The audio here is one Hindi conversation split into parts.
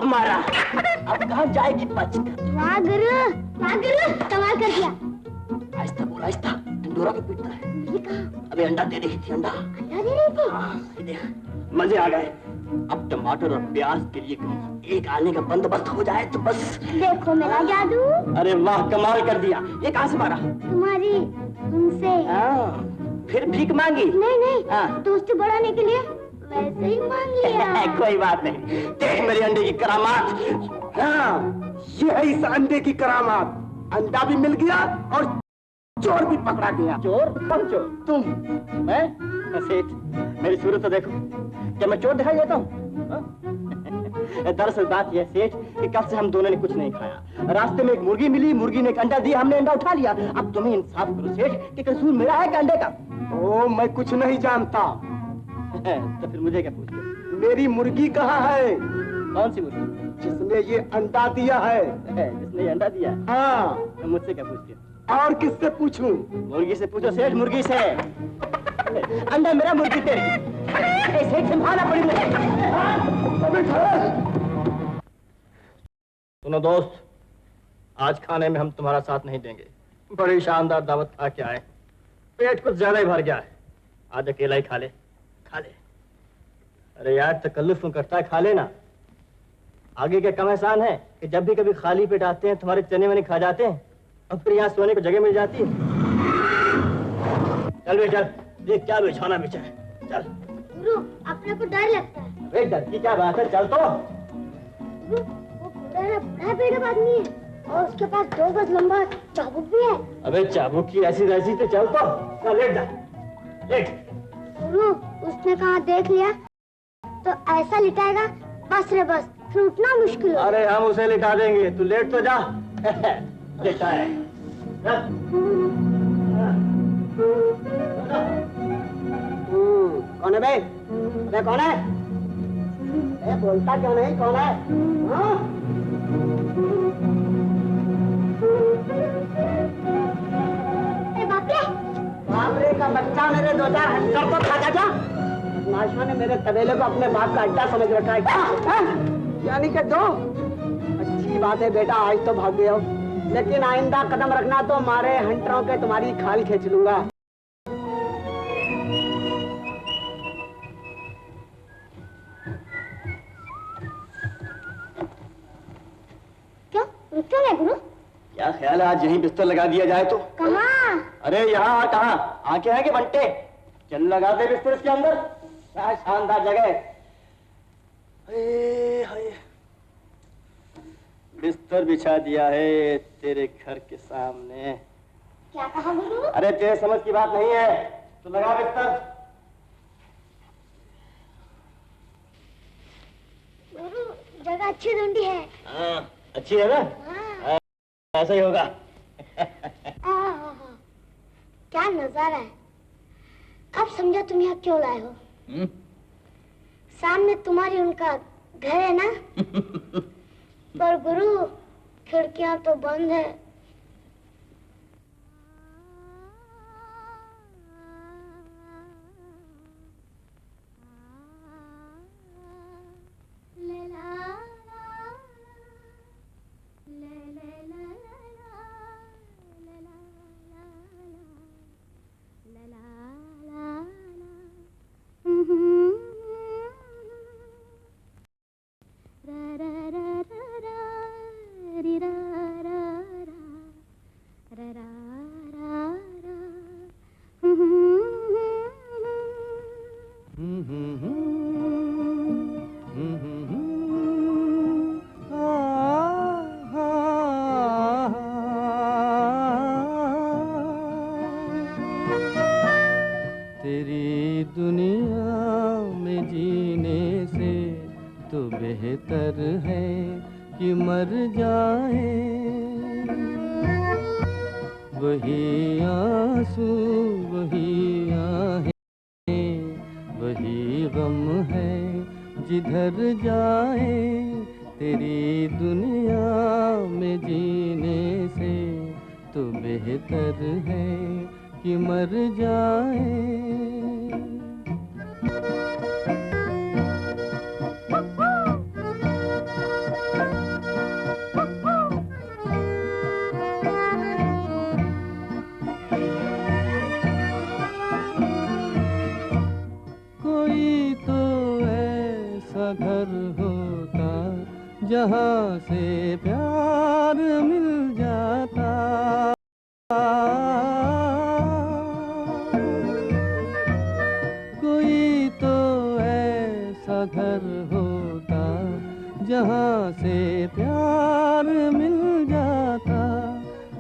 मारा, अब कहाँ जाएगी बचकर? वाह गुरु, कमाल कर दिया। आहिस्ता बोल, आहिस्ता, ढिंढोरा क्यों पीटता है? ये कहाँ? अबे अंडा दे रही थी, अंडा। अंडा दे रही थी? हाँ, ये देख, मजे आ गए। अब टमाटर और प्याज के लिए एक आने का बंदोबस्त हो जाए तो बस। देखो मेरा जादू। अरे वाह, कमाल कर दिया। ये कहाँ से मारा? तुम्हारी उनसे। फिर भीख मांगी? नहीं, दोस्ती बढ़ाने के लिए वैसे ही मांग लिया। कोई बात नहीं, देख मेरे अंडे की करामात। हाँ, ये है इस अंडे की करामात। अंडा भी मिल गया और चोर भी पकड़ा गया। चोर? कौन चोर? तुम? मैं? सेठ, मेरी सूरत तो देखो, क्या मैं चोर दिखाई देता हूँ? दरअसल बात यह सेठ कि कल से हम दोनों ने कुछ नहीं खाया। रास्ते में एक मुर्गी मिली, मुर्गी ने एक अंडा दिया, हमने अंडा उठा लिया। अब तुम्हें इंसाफ करो सेठ कि कसूर मेरा है कि अंडे का? ओ, मैं कुछ नहीं जानता। तो फिर मुझे क्या पूछ रहे? मेरी मुर्गी कहाँ है? कौन सी मुर्गी? जिसने ये अंडा दिया है। जिसने ये अंडा दिया? हाँ। तो मुझसे क्या पूछते? और किससे पूछूं? मुर्गी से पूछो सेठ, मुर्गी से। अंडा मेरा, मुर्गी तेरी। सेठ संभालना पड़ी मुझे। सुनो दोस्त, आज खाने में हम तुम्हारा साथ नहीं देंगे। बड़ी शानदार दावत खा के आए, पेट कुछ ज्यादा ही भर गया है। आज अकेला ही खा ले, खा ले। अरे यार, तकल्लुफ क्यों करता है, खा लेना। आगे क्या कम एहसान है कि जब भी कभी खाली पेट आते हैं तुम्हारे चने वने खा जाते हैं और फिर यहाँ सोने को जगह मिल जाती है। चल बे चल, देख क्या बिछाना बिछा है। चल गुरु, अपने को डर लगता है। अबे डर की क्या बात है, चल तो। गुरु, वो बड़ा बेड़ब आदमी है और उसके पास 2 गज लंबा चाबुक भी है। अबे चाबुक की ऐसी वैसी तो चल तो। चल लेट जा, लेट। गुरु, उसने कहा देख लिया तो ऐसा लिटाएगा, बस रे बस, फिर उठना मुश्किल हो। अरे हम उसे लिटा देंगे, तू लेट तो जा। लेटा है। कौन है बे? अरे कौन है? बोलता क्यों नहीं, कौन है? बाप रे का बच्चा, मेरे 2-4 हंटर को खा जा। माशा ने मेरे तबेले को अपने बाप का अड्डा समझ रखा है। यानी कि 2? अच्छी बात है बेटा, आज तो भाग गए हो, लेकिन आइंदा कदम रखना तो हमारे हंटरों के तुम्हारी खाल खींच लूंगा। क्यों है गुरु? क्या ख्याल है आज यहीं बिस्तर लगा दिया जाए तो? कहाँ? अरे यहाँ कहाँ, आंखें हैं कि बंटे? चल लगा दे बिस्तर इसके अंदर। क्या शानदार जगह। बिस्तर बिछा दिया है तेरे घर के सामने। क्या कहा गुरु? अरे तेरे समझ की बात नहीं है, तो लगा बिस्तर। गुरु, जगह अच्छी ढूंढी है। हाँ, अच्छी है ना? हाँ। ऐसा ही होगा। क्या नजारा है। अब समझा तुम यहाँ क्यों लाए हो। सामने तुम्हारी उनका घर है ना? पर गुरु, खिड़कियां तो बंद है। दुनिया में जीने से तो बेहतर है कि मर जाए। वही आंसू वही आहें वही गम है जिधर जाए। तेरी दुनिया में जीने से तो बेहतर है कि मर जाए। कोई तो ऐसा घर होता जहाँ से प्यार मिल जाता। कोई तो ऐसा घर होता जहाँ से प्यार मिल जाता।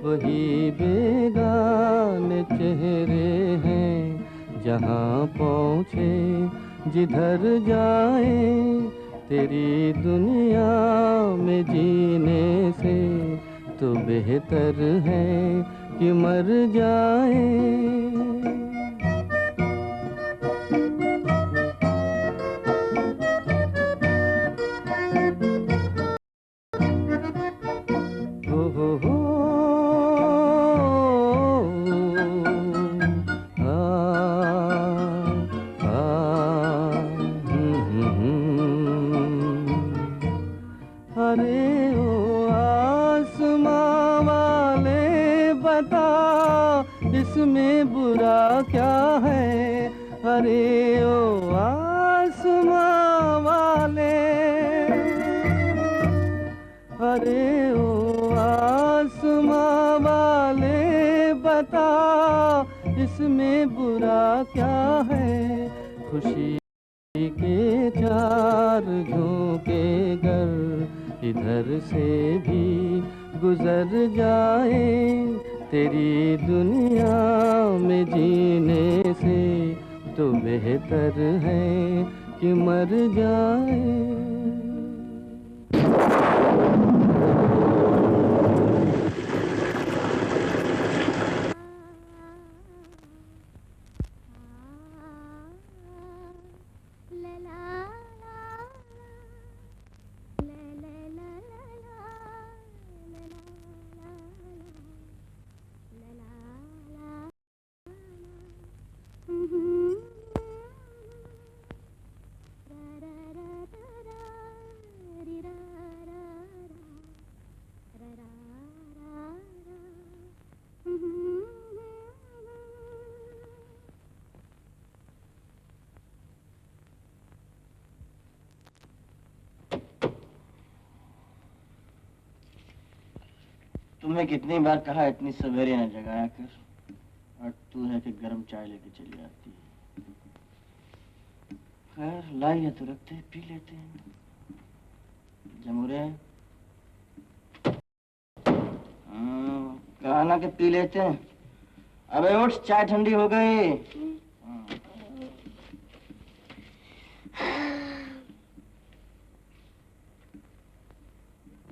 वही बेगाने चेहरे हैं जहाँ पहुँचे जिधर जाए। तेरी दुनिया में जीने से तो बेहतर है कि मर जाए। हो अरे ओ आसमां वाले बता इसमें बुरा क्या है। अरे ओ आसमां वाले अरे ओ आसमां वाले बता इसमें बुरा क्या है। खुशी के चार झोंके गर इधर से भी गुजर जाए। तेरी दुनिया में जीने से तो बेहतर है कि मर जाए। तुम्हें कितनी बार कहा इतनी सवेरे न जगाया कर, और तू है कि गर्म चाय लेके चली आती है। खैर लाई है तो रखते हैं, पी लेते हैं। जमुरे कहा ना कि पी लेते हैं। अबे उठ, चाय ठंडी हो गई।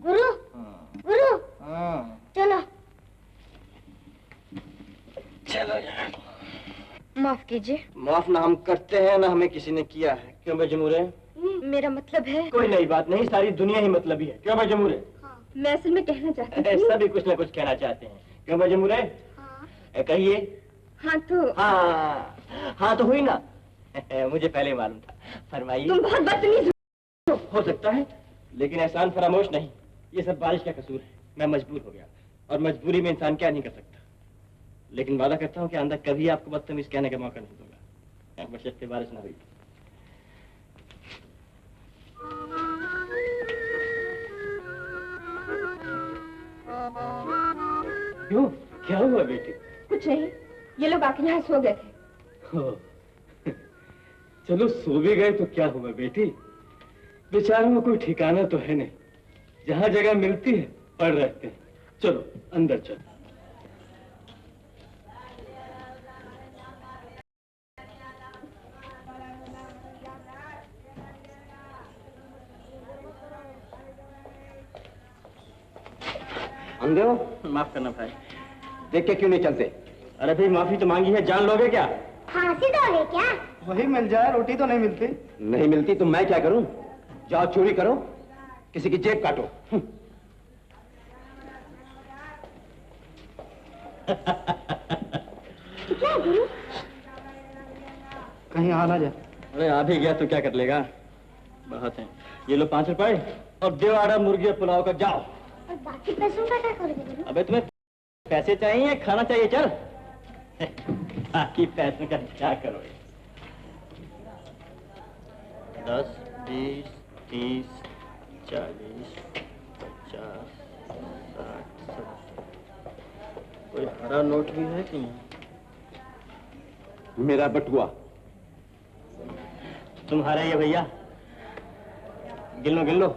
गुरु गुरु चलो चलो यार। माफ कीजिए। माफ ना हम करते हैं ना हमें किसी ने किया है। क्यों भाई जमूरे? मेरा मतलब है। कोई नई बात नहीं, सारी दुनिया ही मतलबी है। क्यों भाई जमूरे? मैं असल में कहना चाहती हूँ। ऐसा भी कुछ ना कुछ कहना चाहते हैं। क्यों भाई जमूरे? कहिए। हाँ तो हाँ तो हुई ना। मुझे पहले मालूम था। फरमाइए। तुम बहुत बदतमीज हो सकता है, लेकिन एहसान फरामोश नहीं। ये सब बारिश का कसूर है। मैं मजबूर हो गया, और मजबूरी में इंसान क्या नहीं कर सकता। लेकिन वादा करता हूँ कि आंदा कभी आपको बदतमीज कहने का मौका नहीं दूंगा, बशर्ते बारिश ना हुई। क्यों, क्या हुआ बेटी? कुछ नहीं, ये लोग आके यहाँ सो गए थे। चलो सो भी गए तो क्या हुआ बेटी, बेचारों में कोई ठिकाना तो है नहीं, जहाँ जगह मिलती है पड़ रहते हैं। चलो अंदर चलो। अंधे हो? माफ करना भाई। देख के क्यों नहीं चलते? अरे भाई माफी तो मांगी है, जान लोगे क्या? फांसी दोगे क्या? वही मिल जाए, रोटी तो नहीं मिलती। नहीं मिलती तो मैं क्या करूं? जाओ चोरी करो, किसी की जेब काटो। क्या गुरु? कहीं आ ना जाए। अरे आ भी गया तो क्या कर लेगा? बहुत है। ये लो 5 रुपए और देव आड़ा मुर्गी और पुलाव का, जाओ। और बाकी पैसों का क्या करोगे गुरु? अबे तुम्हें पैसे चाहिए, खाना चाहिए, चल। बाकी पैसों का क्या करोगे? 10, 20, 30, 40, 50, 60, 70। कोई हरा नोट भी है कि नहीं? मेरा बटुआ। तुम्हारा ये भैया, गिन लो गिन लो।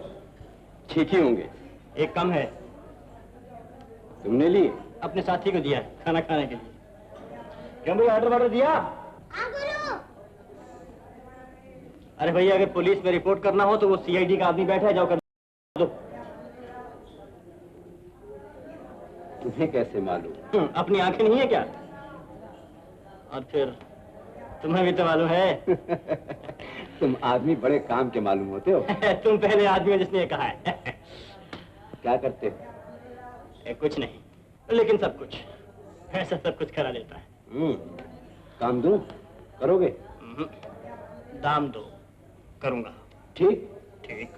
ठीक ही होंगे। एक कम है, तुमने लिए? अपने साथी को दिया है खाना खाने के लिए। क्यों भाई, ऑर्डर वार्डर दिया? हाँ गुरु। अरे भैया, अगर पुलिस में रिपोर्ट करना हो तो वो सीआईडी का आदमी बैठा है, जाओ कर दो। तुम्हें कैसे मालूम? अपनी आंखें नहीं है क्या? और फिर तुम्हें भी तो मालूम है। तुम आदमी बड़े काम के मालूम होते हो। तुम पहले आदमी हो जिसने ये कहा है। क्या करते हो? कुछ नहीं, लेकिन सब कुछ, ऐसा सब कुछ करा लेता है। काम दूं? करोगे? दाम दो, करूंगा। ठीक? ठीक।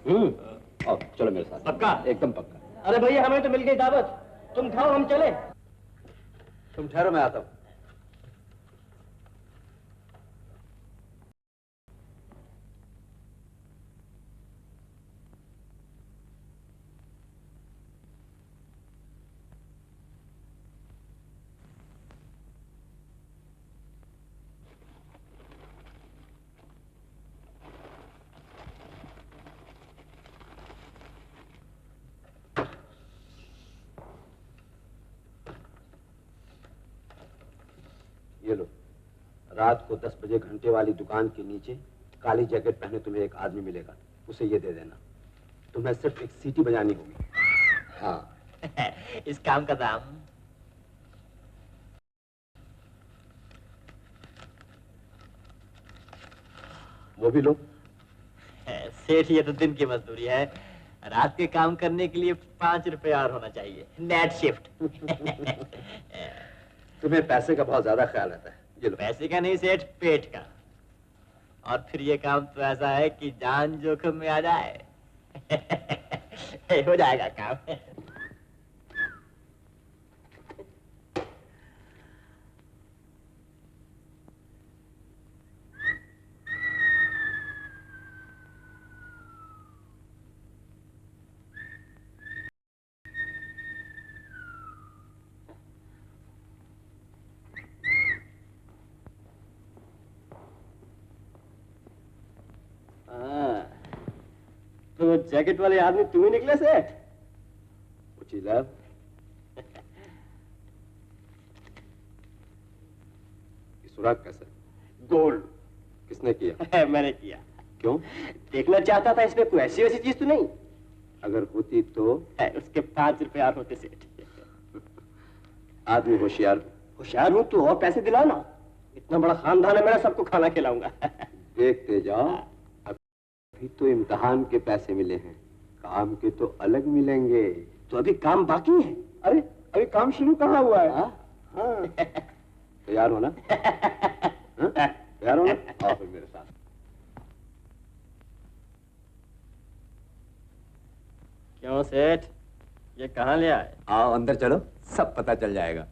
और चलो मेरे साथ। पक्का? एकदम पक्का। अरे भैया, हमें तो मिल गई दावत, तुम खाओ हम चले। तुम ठहरो, मैं आता हूं। ये लो, रात को 10 बजे घंटे वाली दुकान के नीचे काली जैकेट पहने तुम्हें एक आदमी मिलेगा, उसे ये दे देना। तुम्हें सिर्फ एक सीटी बजानी होगी। हाँ। इस काम का दाम? वो भी लो। सेठ, ये तो दिन की मजदूरी है, रात के काम करने के लिए 5 रुपए और होना चाहिए, नेट शिफ्ट। तुम्हें पैसे का बहुत ज्यादा ख्याल रहता है। ये लो। पैसे का नहीं सेठ, पेट का। और फिर ये काम तो ऐसा है कि जान जोखिम में आ जाए। हो जाएगा काम। तो जैकेट वाले आदमी तुम ही निकले सेठ? Would you love? ये सुराग कैसा? गोल्ड। किसने किया? मैंने किया। क्यों? देखना चाहता था इसमें कोई ऐसी वैसी चीज तो नहीं। अगर होती तो? उसके 5 रुपए और होते सेठ। आदमी होशियार। होशियार हूँ तो और पैसे दिलाओ ना, इतना बड़ा खानदान है मेरा, सबको खाना खिलाऊंगा। देखते जाओ, अभी तो इम्तिहान के पैसे मिले हैं, काम के तो अलग मिलेंगे। तो अभी काम बाकी है? अरे अभी काम शुरू कहाँ हुआ है? हाँ। तैयार हो ना? तैयार हो ना? आओ फिर मेरे साथ। क्यों सेठ, ये कहाँ ले आए? आओ अंदर चलो, सब पता चल जाएगा।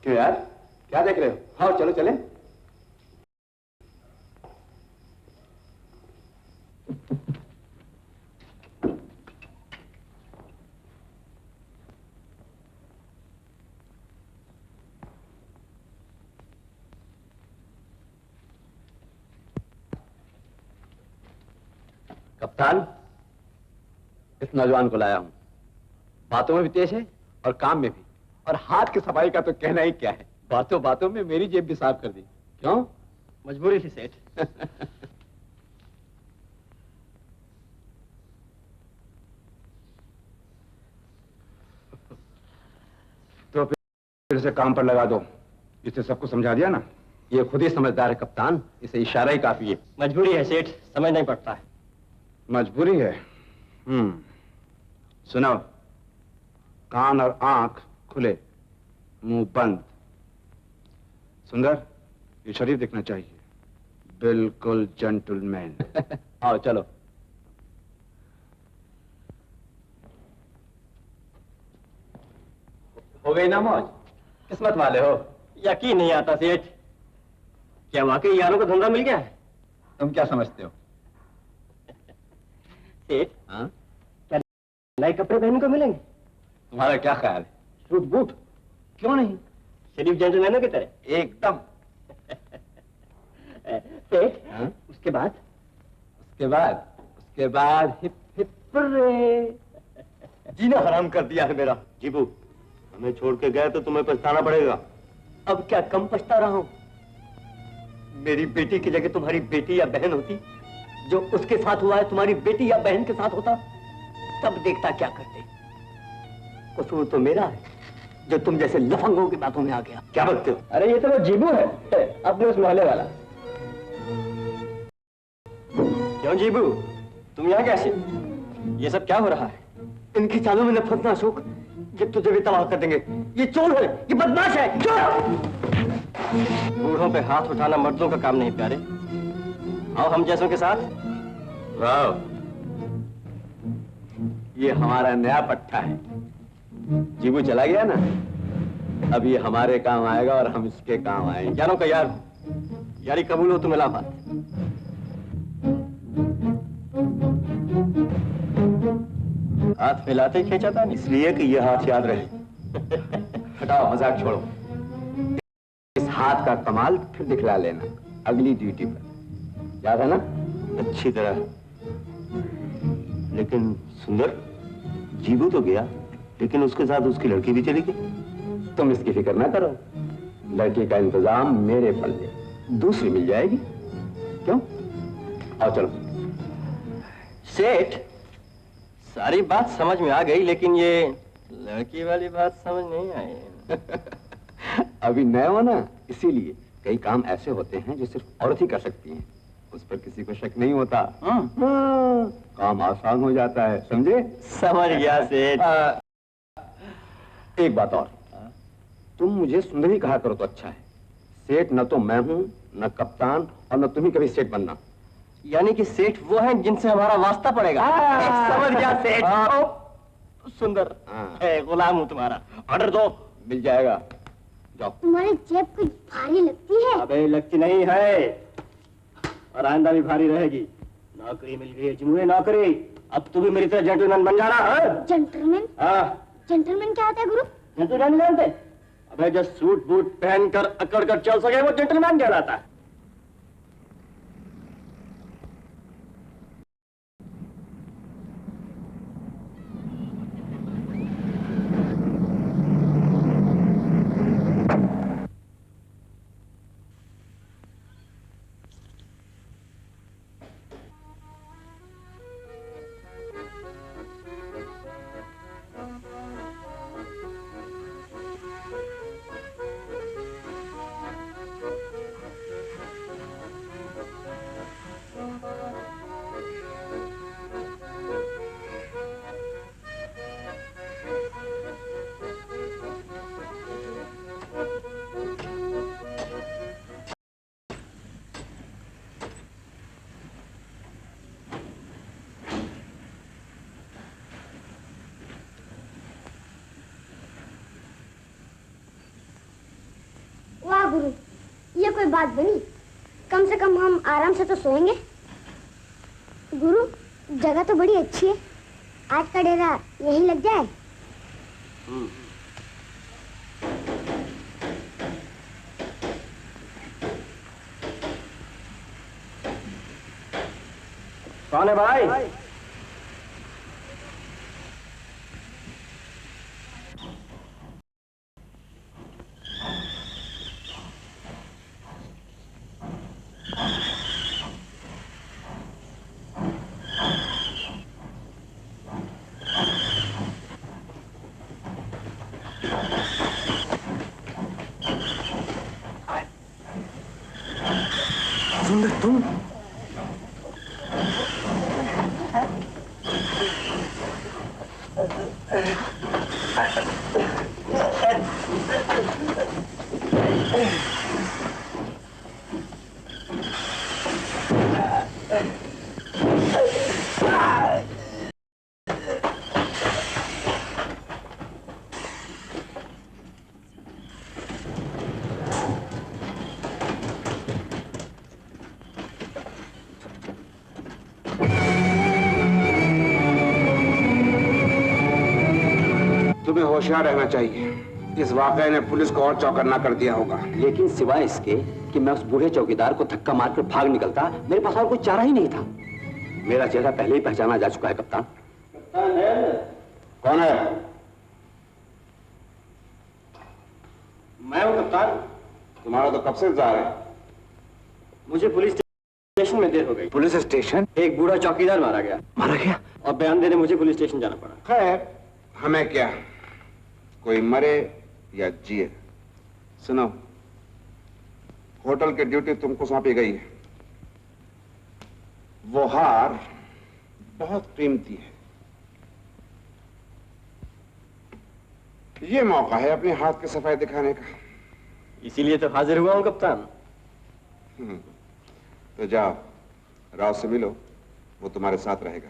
क्यों यार, क्या देख रहे हो? आओ चलो चले। कप्तान, इस नौजवान को लाया हूं। बातों में भी तेज है और काम में भी। और हाथ की सफाई का तो कहना ही क्या है, बातों बातों में मेरी जेब भी साफ कर दी। क्यों? मजबूरी थी सेठ। तो फिर से काम पर लगा दो। इसे सबको समझा दिया ना? ये खुद ही समझदार है कप्तान, इसे इशारा ही काफी है। मजबूरी है सेठ, समझ नहीं पड़ता है। मजबूरी है? सुनो, कान और आंख खुले, मुंह बंद। सुंदर, ये शरीर दिखना चाहिए, बिल्कुल जेंटलमैन। आओ चलो। हो गई ना मौज? किस्मत वाले हो। यकीन नहीं आता सेठ, क्या वाकई यारों को धंधा मिल गया है? तुम क्या समझते हो? सेठ, हाँ? क्या नए कपड़े पहनने को मिलेंगे? तुम्हारा क्या ख्याल है? Suit boot? क्यों नहीं, शरीफ जेंटलमैनों की तरह। एकदम। सेठ, हाँ? उसके बाद? उसके बाद हिप हिप हुर्रे। जीना हराम कर दिया है मेरा। जीबू, हमें छोड़ के गए तो तुम्हें पछताना पड़ेगा। अब क्या कम पछता रहा हूं? मेरी बेटी की जगह तुम्हारी बेटी या बहन होती, जो उसके साथ हुआ है तुम्हारी बेटी या बहन के साथ होता, तब देखता क्या करते। कसूर तो मेरा है जो तुम जैसे लफंगों की बातों में आ गया। क्या बोलते हो? अरे ये तो वो जीबू है, अपने उस मोहल्ले वाला। क्यों जीबू, तुम यहाँ कैसे? ये सब क्या हो रहा है? इनकी चालों में न फंसना अशोक, ये तुझे भी तबाह कर देंगे। ये चोर है, ये बदमाश है, चोर! बूढ़ों पे हाथ उठाना मर्दों का काम नहीं प्यारे। आओ हम जैसों के साथ। वाह, ये हमारा नया पट्टा है। जीबू चला गया ना, अब ये हमारे काम आएगा और हम इसके काम आएंगे। यारों का यार, यारी कबूल हो तो मिलाफात। हाथ मिलाते ही खींचा था, इसलिए कि ये हाथ याद रहे। हटाओ, मजाक छोड़ो। इस हाथ का कमाल फिर दिखला लेना अगली ड्यूटी पर, याद है ना? अच्छी तरह। लेकिन सुंदर, जीबू तो गया, लेकिन उसके साथ उसकी लड़की भी चली गई। तुम इसकी फिक्र ना करो, लड़की का इंतजाम मेरे पल्ले, दूसरी मिल जाएगी। क्यों? आओ चलो। सेठ, सारी बात समझ में आ गई, लेकिन ये लड़की वाली बात समझ नहीं आई। अभी नए हो ना, इसीलिए कई काम ऐसे होते हैं जो सिर्फ औरत ही कर सकती हैं, उस पर किसी को शक नहीं होता। हाँ, काम आसान हो जाता है, समझे? समझ गया सेठ। एक बात और, तुम मुझे सुंदरी कहा करो तो अच्छा है। सेठ न तो मैं हूं, न कप्तान, और न तुम ही कभी सेठ बनना। यानी कि सेठ वो हैं जिनसे हमारा वास्ता पड़ेगा। समझ गया सेठ। सुंदर, गुलाम हूं तुम्हारा, ऑर्डर दो। मिल जाएगा, जाओ। तुम्हारी जेब कुछ भारी लगती है। अबे लगती नहीं है, और आइंदा भी भारी रहेगी। नौकरी मिल गई है जिमुए, नौकरी। अब तू भी मेरी तरह जेंटलमैन बन जाना है। जेंटलमैन? जेंटलमैन क्या होता है गुरु? जेंटलमैन नहीं जानते? अबे जो सूट बूट पहनकर अकड़ कर चल सके वो जेंटलमैन कहलाता है। वाह गुरु, ये कोई बात बनी? कम से कम हम आराम से तो सोएंगे। गुरु, जगह तो बड़ी अच्छी है, आज का डेरा यही लग जाए। कौन है भाई? तुम्हें होशियार रहना चाहिए। इस वाकये ने पुलिस को और चौकन्ना कर दिया होगा। लेकिन सिवाय इसके कि मैं उस बूढ़े चौकीदार को धक्का मारकर भाग निकलता, मेरे पास और कोई चारा ही नहीं था। मेरा चेहरा पहले ही पहचाना जा चुका है कप्तान। कप्तान है? कौन है? मैं हूँ कप्तान। तुम्हारा तो कब से इंतजार है। मुझे पुलिस स्टेशन में देर हो गई। Police station? एक बूढ़ा चौकीदार मारा गया। मारा गया? और बयान देने मुझे पुलिस स्टेशन जाना पड़ा। खैर, हमें क्या, कोई मरे या जिए। सुनो, होटल की ड्यूटी तुमको सौंपी गई है। वो हार बहुत कीमती है। ये मौका है अपने हाथ की सफाई दिखाने का। इसीलिए तो हाजिर हुआ हूँ कप्तान। तो जाओ, राव से मिलो, वो तुम्हारे साथ रहेगा।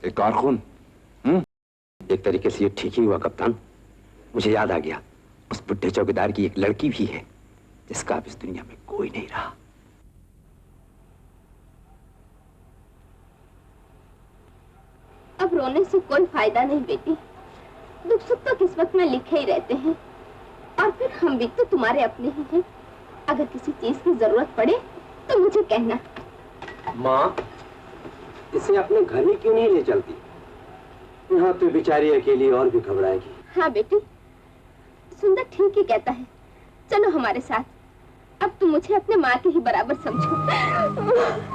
एक और खून? एक तरीके से ये ठीक ही हुआ कप्तान। मुझे याद आ गया, उस बुढ़े चौकीदार की एक लड़की भी है जिसका अब इस दुनिया में कोई नहीं रहा। अब रोने से कोई फायदा नहीं बेटी। दुख सुख तो किस्मत में लिखे ही रहते हैं, और फिर हम भी तो तुम्हारे अपने ही हैं। अगर किसी चीज की जरूरत पड़े तो मुझे कहना। माँ, इसे अपने घर ही क्यों नहीं ले चलती? यहाँ तो बेचारी अकेली और भी घबराएगी। हाँ बेटी, सुंदर ठीक ही कहता है। चलो हमारे साथ। अब तुम मुझे अपने माँ के ही बराबर समझो।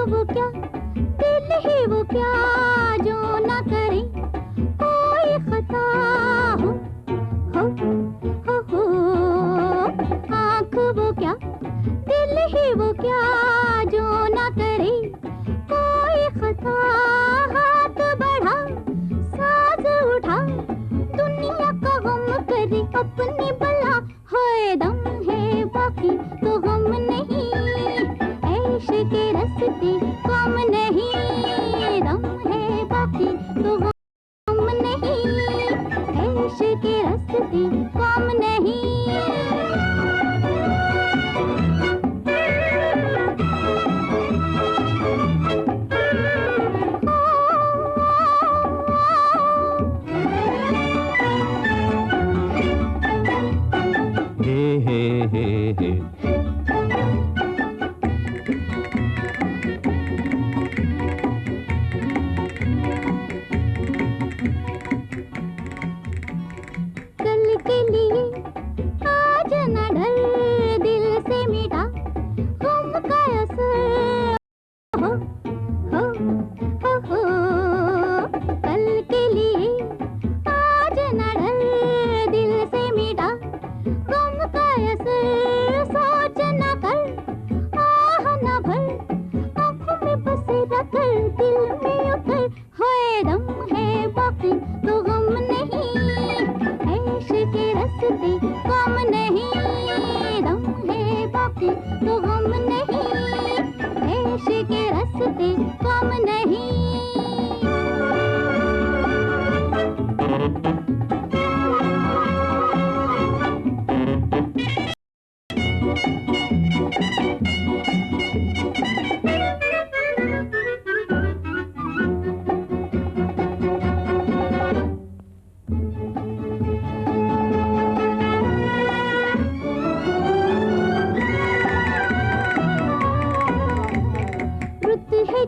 वो क्या दिल है, वो क्या जो ना करे कोई खता हो आँख वो क्या दिल है, वो क्या जो ना करे कोई खता। हाथ बढ़ा साज उठा दुनिया का गम करे अपनी बला। है दम है बाकी तो गम नहीं, ऐश के रस्ते कम नहीं। दम है बाकी तो गम नहीं, ऐश के रस्ते कम नहीं।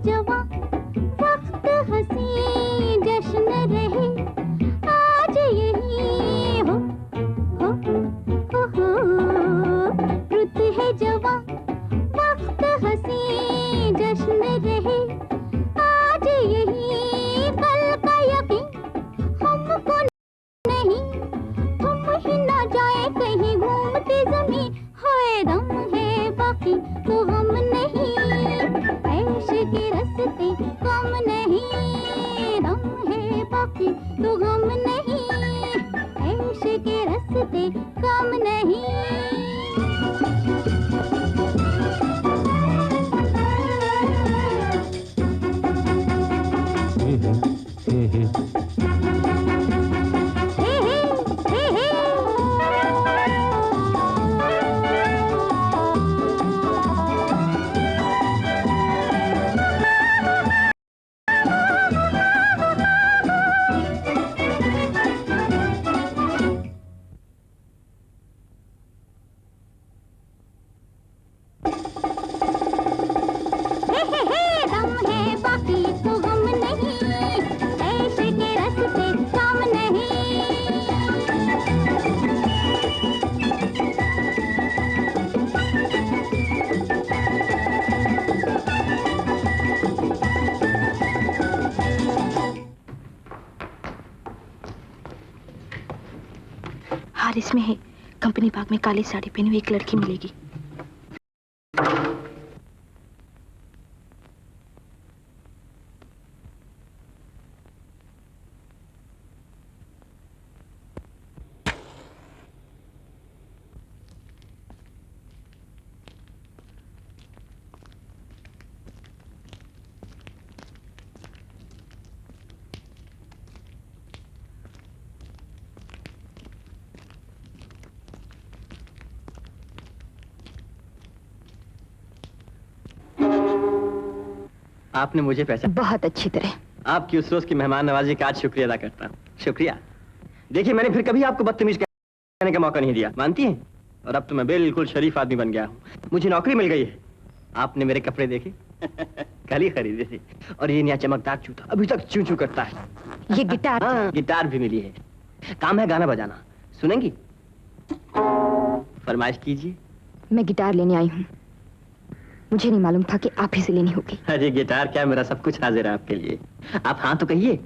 जवां वक्त हंसी जश्न रहे आज यही हो रुत है जवां वक्त हंसी जश्न रहे आज यही कल का यकीन हमको नहीं तुम ही ना जाए कहीं घूमती जमीन हाय दम है बाकी तो हम नहीं ऐश के रस्ते कम नहीं दम है बाकी तो हम नहीं ऐश के रस्ते कम नहीं हार इसमें है। कंपनी बाग में काली साड़ी पहनी हुई एक लड़की मिलेगी। आपने मुझे पहचाना बहुत अच्छी तरह। आपकी उस रोज की मेहमान नवाजी का आज शुक्रिया अदा करता हूँ। शुक्रिया। देखिए मैंने फिर कभी आपको बदतमीज कहने का मौका नहीं दिया, मानती हैं? और अब तो मैं बिल्कुल शरीफ आदमी बन गया हूँ। मुझे नौकरी मिल गई है। आपने मेरे कपड़े देखे? कल ही खरीदे थे। और ये नया चमकदार जूता अभी तक चूं चूं करता है। ये गिटार? हाँ, गिटार भी मिली है। काम है गाना बजाना, सुनेंगी? फरमाइश कीजिए। मैं गिटार लेने आई हूँ। मुझे नहीं मालूम था कि आप ही से लेनी होगी। अरे गिटार क्या, मेरा सब कुछ हाजिर है आपके लिए। आप हाँ तो कहिए।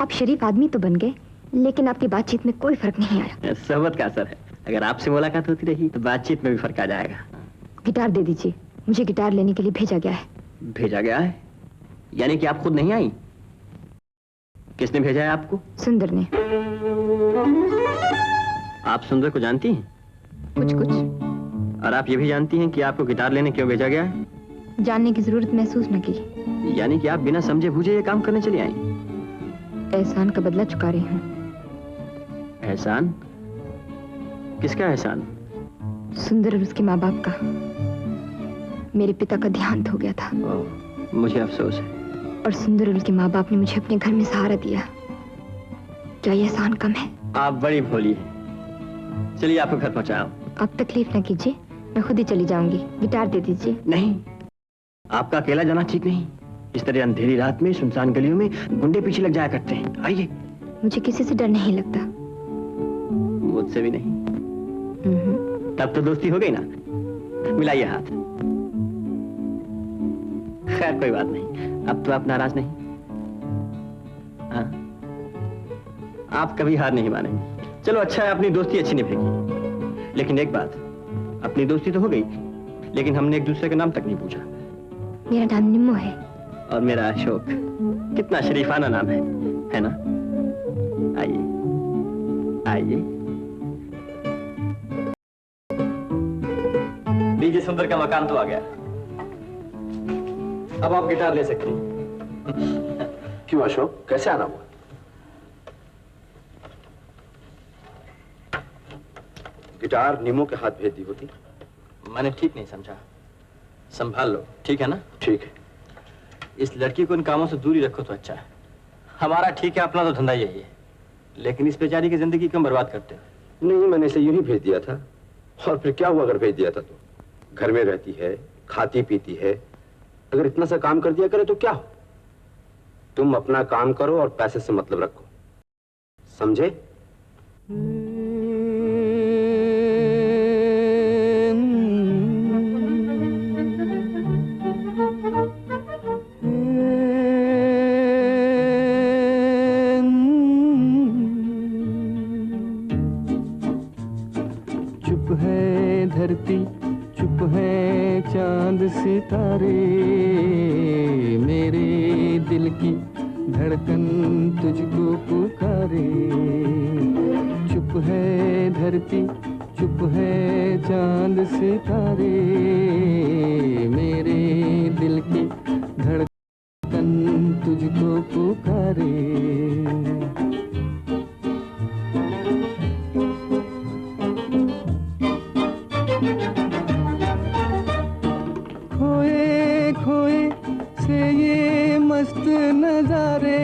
आप शरीफ आदमी तो बन गए, लेकिन आपकी बातचीत में कोई फर्क नहीं आया। सोहबत का असर है। अगर आपसे मुलाकात होती रही तो बातचीत में भी फर्क आ जाएगा। गिटार दे दीजिए, मुझे गिटार लेने के लिए भेजा गया है। भेजा गया है? यानी कि आप खुद नहीं आई? किसने भेजा है आपको? सुंदर ने। आप सुंदर को जानती हैं? कुछ कुछ। और आप ये भी जानती हैं कि आपको गिटार लेने क्यों भेजा गया है? जानने की जरूरत महसूस न की। यानी कि आप बिना समझे बूझे ये काम करने चली आई? एहसान का बदला चुका रही हूँ। एहसान? किसका एहसान? सुंदर और उसके माँ बाप का। मेरे पिता का देहांत हो गया था। मुझे अफसोस है। और सुंदर और उसके माँ बाप ने मुझे अपने घर में सहारा दिया। क्या ये एहसान कम है? आप बड़ी भोली हैं। चलिए आपको घर पहुंचाओ। आप तकलीफ न कीजिए, मैं खुद ही चली जाऊंगी। गिटार दे दीजिए। नहीं, आपका अकेला जाना ठीक नहीं। इस तरह अंधेरी रात में सुनसान गलियों में गुंडे पीछे लग जाया करते हैं। आइए। मुझे किसी से डर नहीं लगता। मुझसे भी नहीं। तब तो दोस्ती हो गई ना। मिलाइए हाथ। खैर कोई बात नहीं, अब तो आप नाराज नहीं। हाँ? आप कभी हार नहीं मानेंगे। चलो अच्छा है, अपनी दोस्ती अच्छी निभेगी। लेकिन एक बात, अपनी दोस्ती तो हो गई, लेकिन हमने एक दूसरे का नाम तक नहीं पूछा। मेरा नाम निम्मो है। और मेरा अशोक। कितना शरीफाना नाम है ना? आइए आइए। डीजे सुंदर का मकान तो आ गया। अब आप गिटार ले सकती हैं। क्यों अशोक, कैसे आना हुआ? गिटार निमो के हाथ भेज दी होती। मैंने ठीक नहीं समझा। संभाल लो, ठीक है ना? ठीक है। इस लड़की को इन कामों से दूरी रखो तो अच्छा है। हमारा ठीक है, अपना तो धंधा यही है, लेकिन इस बेचारी की जिंदगी क्यों बर्बाद करते हो? नहीं, मैंने इसे यूं ही भेज दिया था। और फिर क्या हुआ अगर भेज दिया था तो? घर में रहती है, खाती पीती है, अगर इतना सा काम कर दिया करे तो क्या? तुम अपना काम करो और पैसे से मतलब रखो, समझे? चुप है धरती, चुप है चांद सितारे, मेरे दिल की धड़कन तुझको पुकारे। चुप है धरती, चुप है चांद सितारे, मेरे दिल की धड़कन तुझको पुकारे। खोए खोए से ये मस्त नजारे,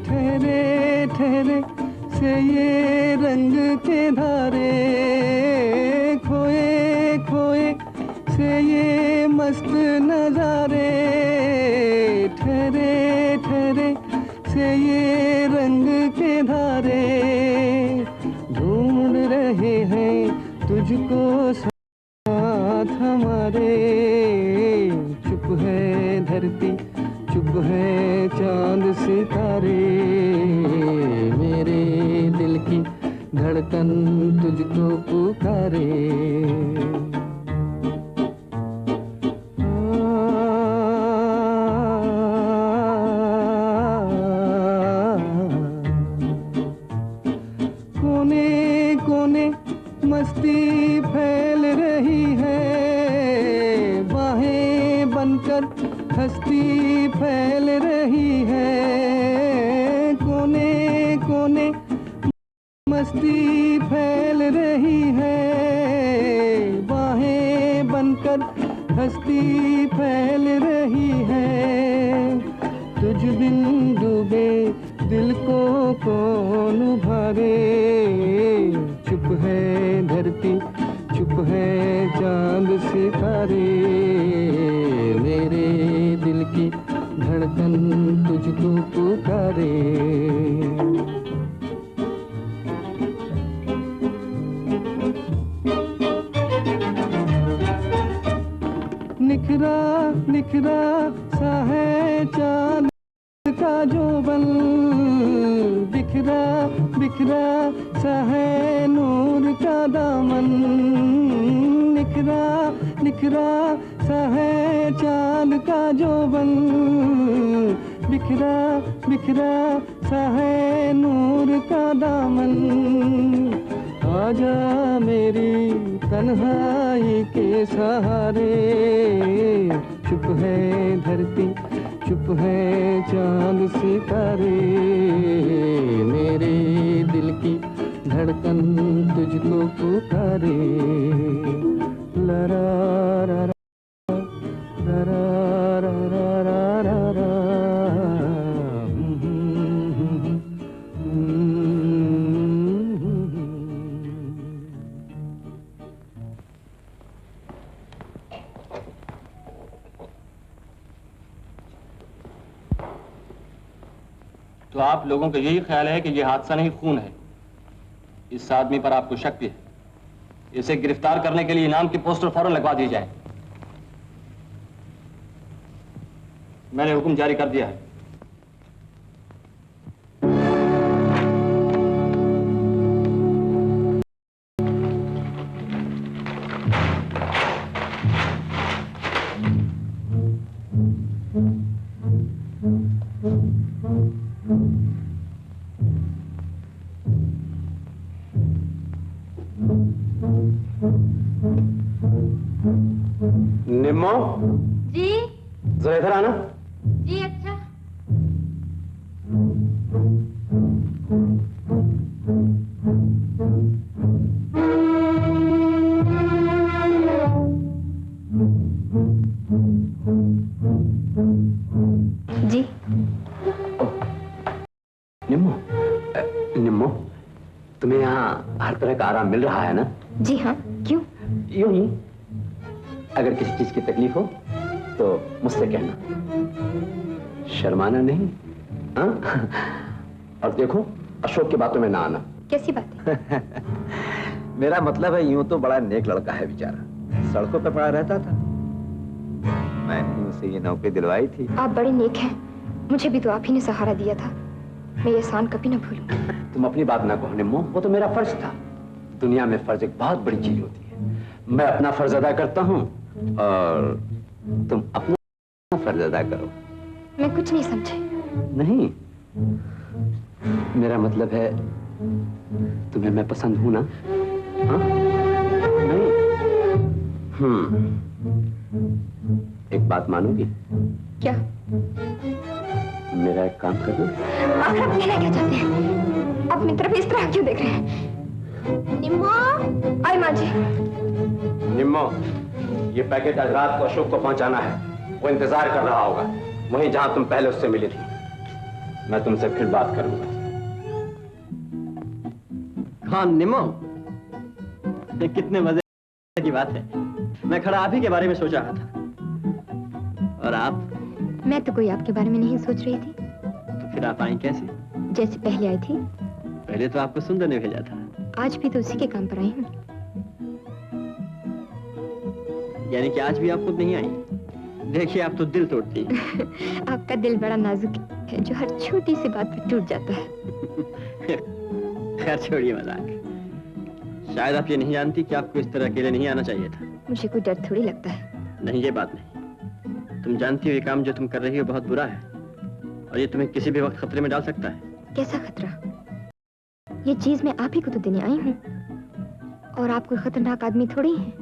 ठहरे ठहरे से ये रंग के धारे। खोए खोए से ये मस्त नजारे, ठहरे ठहरे से ये रंग के धारे। ढूंढ रहे हैं तुझको साथ हमारे। चुप है धरती, चुप है चांद सितारे, मेरे दिल की धड़कन तुझको पुकारे। कोने कोने मस्ती फैल रही है, बाहें बनकर हस्ती फैल रही है। कोने कोने मस्ती फैल रही है, बाहें बनकर हस्ती फैल रही है। तुझ बिन डूबे दिल को कौन उभारे। चुप है धरती, चुप है चांद सितारे, मेरे दिल की धड़कन तुझको पुकारे। निखरा निखरा सा है चांद का जोबन, बिखरा बिखरा सा है नूर का दामन। निखरा निखरा सा है चांद का जोबन, बिखरा बिखरा सा है नूर का दामन। आजा मेरी तन्हाई के सहारे। चुप है धरती, चुप है चांद सितारे, मेरे दिल की धड़कन तुझको पुकारे। लरा रा रा रा रा रा रा रा। तो आप लोगों का यही ख्याल है कि यह हादसा नहीं खून है? इस आदमी पर आपको शक है, इसे गिरफ्तार करने के लिए इनाम की पोस्टर फौरन लगवा दी जाए। मैंने हुक्म जारी कर दिया है। निम्मो, जी जरा इधर आना। जी अच्छा। जी निम्मो, निम्मो, तुम्हें यहाँ हर तरह का आराम मिल रहा है ना? जी हाँ, क्यों? यूं ही, अगर किसी चीज की तकलीफ हो तो मुझसे कहना, शर्माना नहीं। हाँ? और देखो, अशोक की बातों में ना आना। कैसी बात है? मेरा मतलब है, यूं तो बड़ा नेक लड़का है बेचारा, सड़कों पर पड़ा रहता था, मैंने उसे ये नौकरी दिलवाई थी। आप बड़े नेक हैं, मुझे भी तो आप ही ने सहारा दिया था, मैं ये एहसान कभी ना भूलूंगी। तुम अपनी बात ना कहो निम्मो, वो तो मेरा फर्ज था। दुनिया में फर्ज एक बहुत बड़ी चीज होती है। मैं अपना फर्ज अदा करता हूँ और तुम अपना फर्ज अदा करो। मैं कुछ नहीं समझी। नहीं, मेरा मतलब है तुम्हें मैं पसंद हूं ना? हाँ? नहीं? एक बात मानोगी? क्या? मेरा एक काम करना। आखिर आप कहना क्या चाहते हैं? आप मेरी तरफ इस तरह क्यों देख रहे हैं? निम्मो, आई माँ जी। निम्मो, ये पैकेट आज रात को अशोक को पहुंचाना है। वो इंतजार कर रहा होगा, वहीं जहां तुम पहले उससे मिली थी। मैं तुमसे फिर बात करूंगा। खान निम्मो, ये कितने मजे की बात है। मैं खड़ा आप ही के बारे में सोच रहा था। और आप? मैं तो कोई आपके बारे में नहीं सोच रही थी। तो फिर आप आई कैसे? जैसे पहले आई थी। पहले तो आपको सुंदर ने भेजा था। आज भी तो उसी के काम पर आई हूँ। यानी कि आज भी आप खुद नहीं आई? देखिए, आप तो दिल तोड़ती हैं। आपका दिल बड़ा नाजुक है, जो हर छोटी सी बात पर टूट जाता है। खैर छोड़िए मजाक। शायद आप ये नहीं जानती कि आपको इस तरह अकेले नहीं आना चाहिए था। मुझे कोई डर थोड़ी लगता है। नहीं, ये बात नहीं। तुम जानती हो ये काम जो तुम कर रही हो बहुत बुरा है, और ये तुम्हें किसी भी वक्त खतरे में डाल सकता है। कैसा खतरा? ये चीज मैं आप ही को तो देने आई हूँ, और आप कोई खतरनाक आदमी थोड़ी हैं।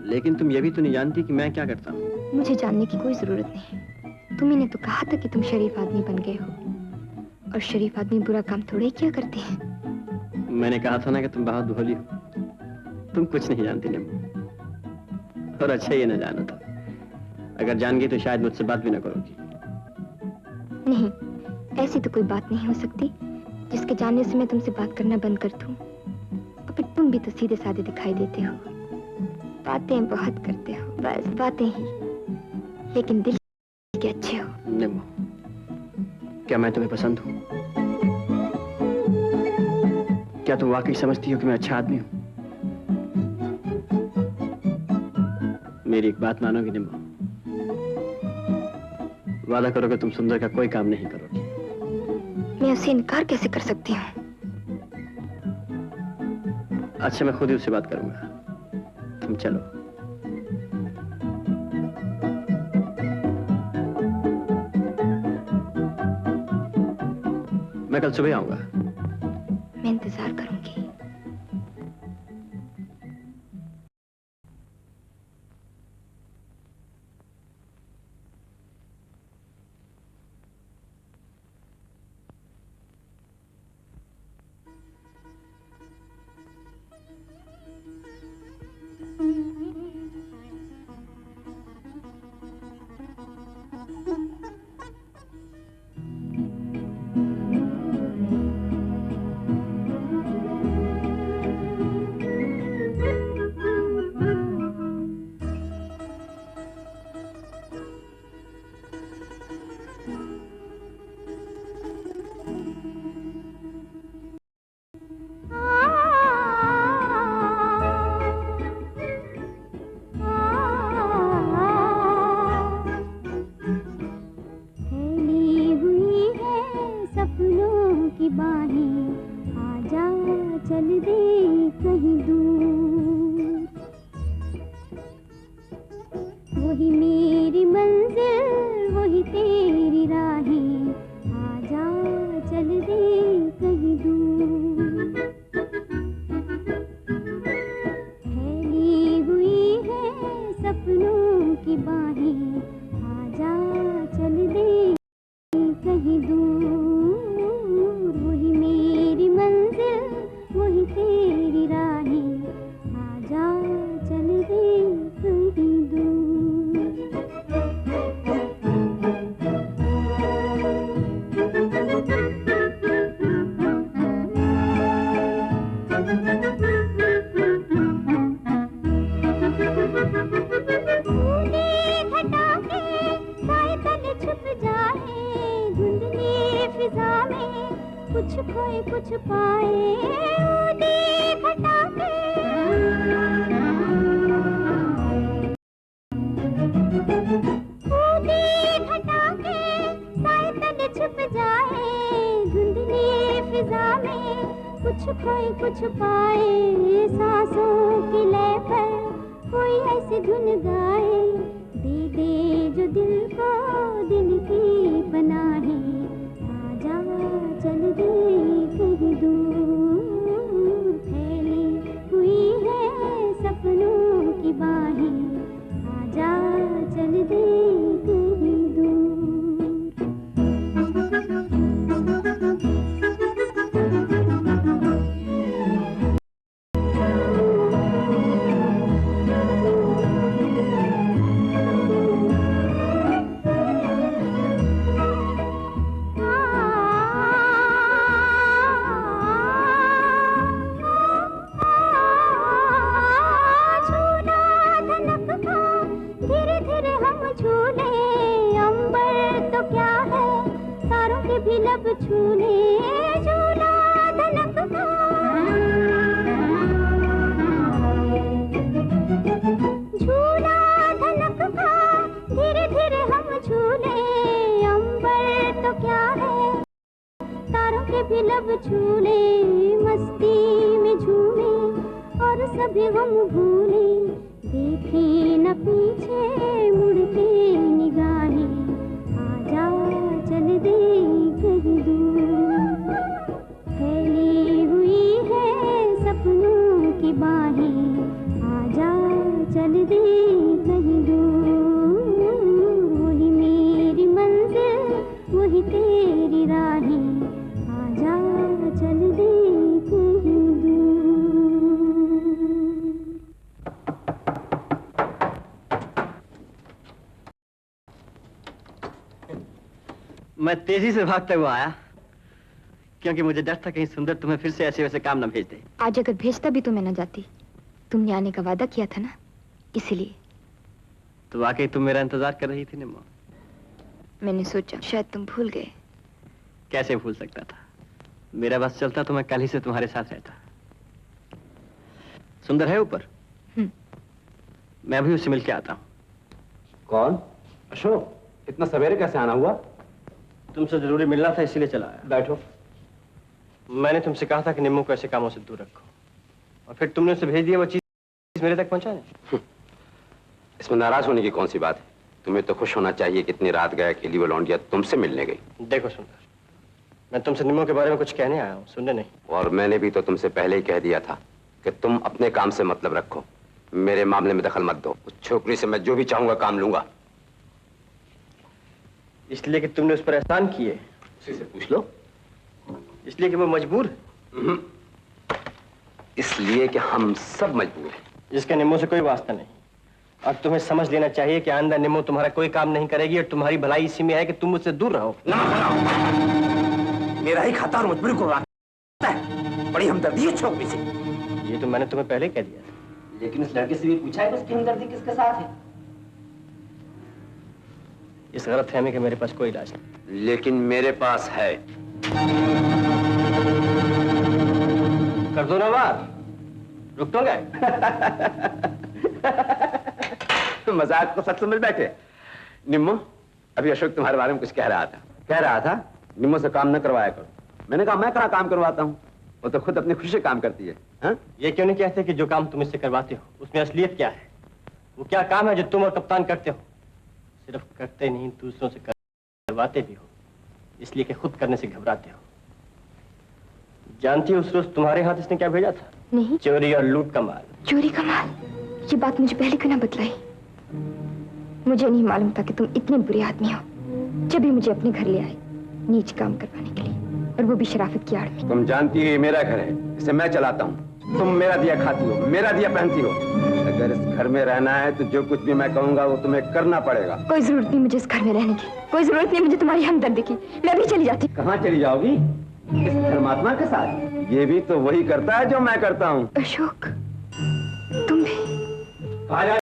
लेकिन तुम ये भी तो नहीं जानती कि मैं क्या करता हूँ। मुझे जानने की कोई जरूरत नहीं। तुम्ही ने तो कहा था कि तुम शरीफ आदमी बन गए हो, और शरीफ आदमी बुरा काम थोड़े किया करते हैं। मैंने कहा था ना कि तुम बहुत भोली हो। तुम कुछ नहीं जानती निम्मो, और अच्छा ये न जाना था। अगर जान गई तो शायद मुझसे बात भी न करोगी। नहीं, ऐसी तो कोई बात नहीं हो सकती जिसके जानने से मैं तुमसे बात करना बंद कर दूं। और फिर तुम भी तो सीधे साधे दिखाई देते हो, बातें बहुत करते हो, बस बातें ही, लेकिन दिल के अच्छे हो। निम्मो, क्या मैं तुम्हें पसंद हूँ? क्या तुम वाकई समझती हो कि मैं अच्छा आदमी हूँ? मेरी एक बात मानोगी निम्मो? वादा करो कि तुम सुंदर का कोई काम नहीं करोगी। मैं उससे इनकार कैसे कर सकती हूँ? अच्छा, मैं खुद ही उससे बात करूंगा। तुम चलो। मैं कल सुबह आऊंगा। मैं इंतजार करूंगी। फिजा में कुछ खोए कुछ पाए उड़ी घटा के साए तले छिप जाए धुंधली फिजा में कुछ खोए कुछ पाए सांसों की लय पर कोई ऐसी धुन गाए दे दे जो दिल को दिल की पनाहे आजा चल दे कहीं दूर फैली हुई है सपनों की बाहें आजा चल दे कहीं दूर लब छूने झूला धनक का झूला धनक का धीरे धीरे हम झूले अंबर तो क्या है तारों के भी लब छूले मस्ती में झूमे और सभी हम भूले देखे न पीछे मुड़ते निगाहें आजा चल दे कहीं दूर फैली हुई है सपनों की बाहें आजा चल दे कहीं दूर वही मेरी मंजिल वही तेरी राहें आजा चल दे कहीं दूर। मैं तेजी से भागता हुआ आया क्योंकि मुझे डर था कहीं सुंदर तुम्हें फिर से ऐसे वैसे काम न भेज दे। आज अगर भेजता भी तो मैं न जाती। तुमने आने का वादा किया था ना, इसीलिए। तो वाकई तुम मेरा इंतजार कर रही थी निम्मो? मैंने सोचा शायद तुम भूल गए। कैसे भूल सकता था? मेरा बस चलता तो मैं कल ही से तुम्हारे साथ रहता। सुंदर है ऊपर? मैं भी उससे मिलके आता हूँ। कौन? अशोक, इतना सवेरे कैसे आना हुआ? तुमसे जरूरी मिलना था इसीलिए चला आया। बैठो। मैंने तुमसे कहा था कि निम्मो को ऐसे कामों से दूर रखो और फिर तुमने उसे भेज दिया वो चीज मेरे तक पहुंचाने। इसमें नाराज होने की कौन सी बात है? तुम्हें तो खुश होना चाहिए कि इतनी रात गया अकेली वो लौंडिया तुमसे मिलने गई। देखो सुंदर, मैं तुमसे निम्मो के बारे में कुछ कहने आया हूँ, सुनने नहीं। और मैंने भी तो तुमसे पहले ही कह दिया था कि तुम अपने काम से मतलब रखो, मेरे मामले में दखल मत दो। उस छोकरी से मैं जो भी चाहूंगा काम लूंगा। इसलिए कि तुमने उस पर एहसान किए? उसी से पूछ लो। इसलिए कि वो मजबूर है? इसलिए कि हम सब मजबूर हैं। जिसका निम्मो से कोई वास्ता नहीं। और तुम्हें समझ लेना चाहिए कि आइंदा निम्मो तुम्हारा कोई काम नहीं करेगी और तुम्हारी भलाई इसी में है कि तुम मुझसे दूर रहो। मेरा ही खाता और मजबूरी को रखता है। बड़ी हमदर्दी है छोकरी से। ये तो मैंने तुम्हें पहले कह दिया था। लेकिन उस लड़के से भी पूछा है कि उसकी हमदर्दी किसके साथ है? इस गलतफहमी के मेरे पास कोई इलाज नहीं। लेकिन मेरे पास है। कर दो ना बात, रुक तो गए। मजाक को सच समझ बैठे। निम्मो, अभी अशोक तुम्हारे बारे में कुछ कह रहा था निम्मो से काम न करवाया करो। मैंने कहा मैं कहाँ काम करवाता हूँ, वो तो खुद अपनी खुशी से काम करती है। हा? ये क्यों नहीं कहते कि जो काम तुम इससे करवाते हो उसमें असलियत क्या है? वो क्या काम है जो तुम और कप्तान करते हो? सिर्फ करते नहीं, दूसरों से करवाते भी हो, इसलिए कि खुद करने से घबराते हो। जानती हो उस रोज तुम्हारे हाथ इसने क्या भेजा था? नहीं। चोरी और लूट का माल। चोरी का माल? ये बात मुझे पहले क्यों ना बतलाई? मुझे नहीं मालूम था कि तुम इतने बुरे आदमी हो। जब भी मुझे अपने घर ले आए नीच काम करवाने के लिए, और वो भी शराफत की आड़ में। तुम जानती हो ये मेरा घर है, इसे मैं चलाता हूँ। तुम मेरा दिया खाती हो, मेरा दिया पहनती हो। अगर इस घर में रहना है तो जो कुछ भी मैं कहूँगा वो तुम्हें करना पड़ेगा। कोई जरूरत नहीं मुझे इस घर में रहने की, कोई जरूरत नहीं मुझे तुम्हारी हमदर्दी की। मैं भी चली जाती। कहाँ चली जाओगी? इस धर्मात्मा के साथ? ये भी तो वही करता है जो मैं करता हूँ। अशोक, तुम भी? कहाँ जा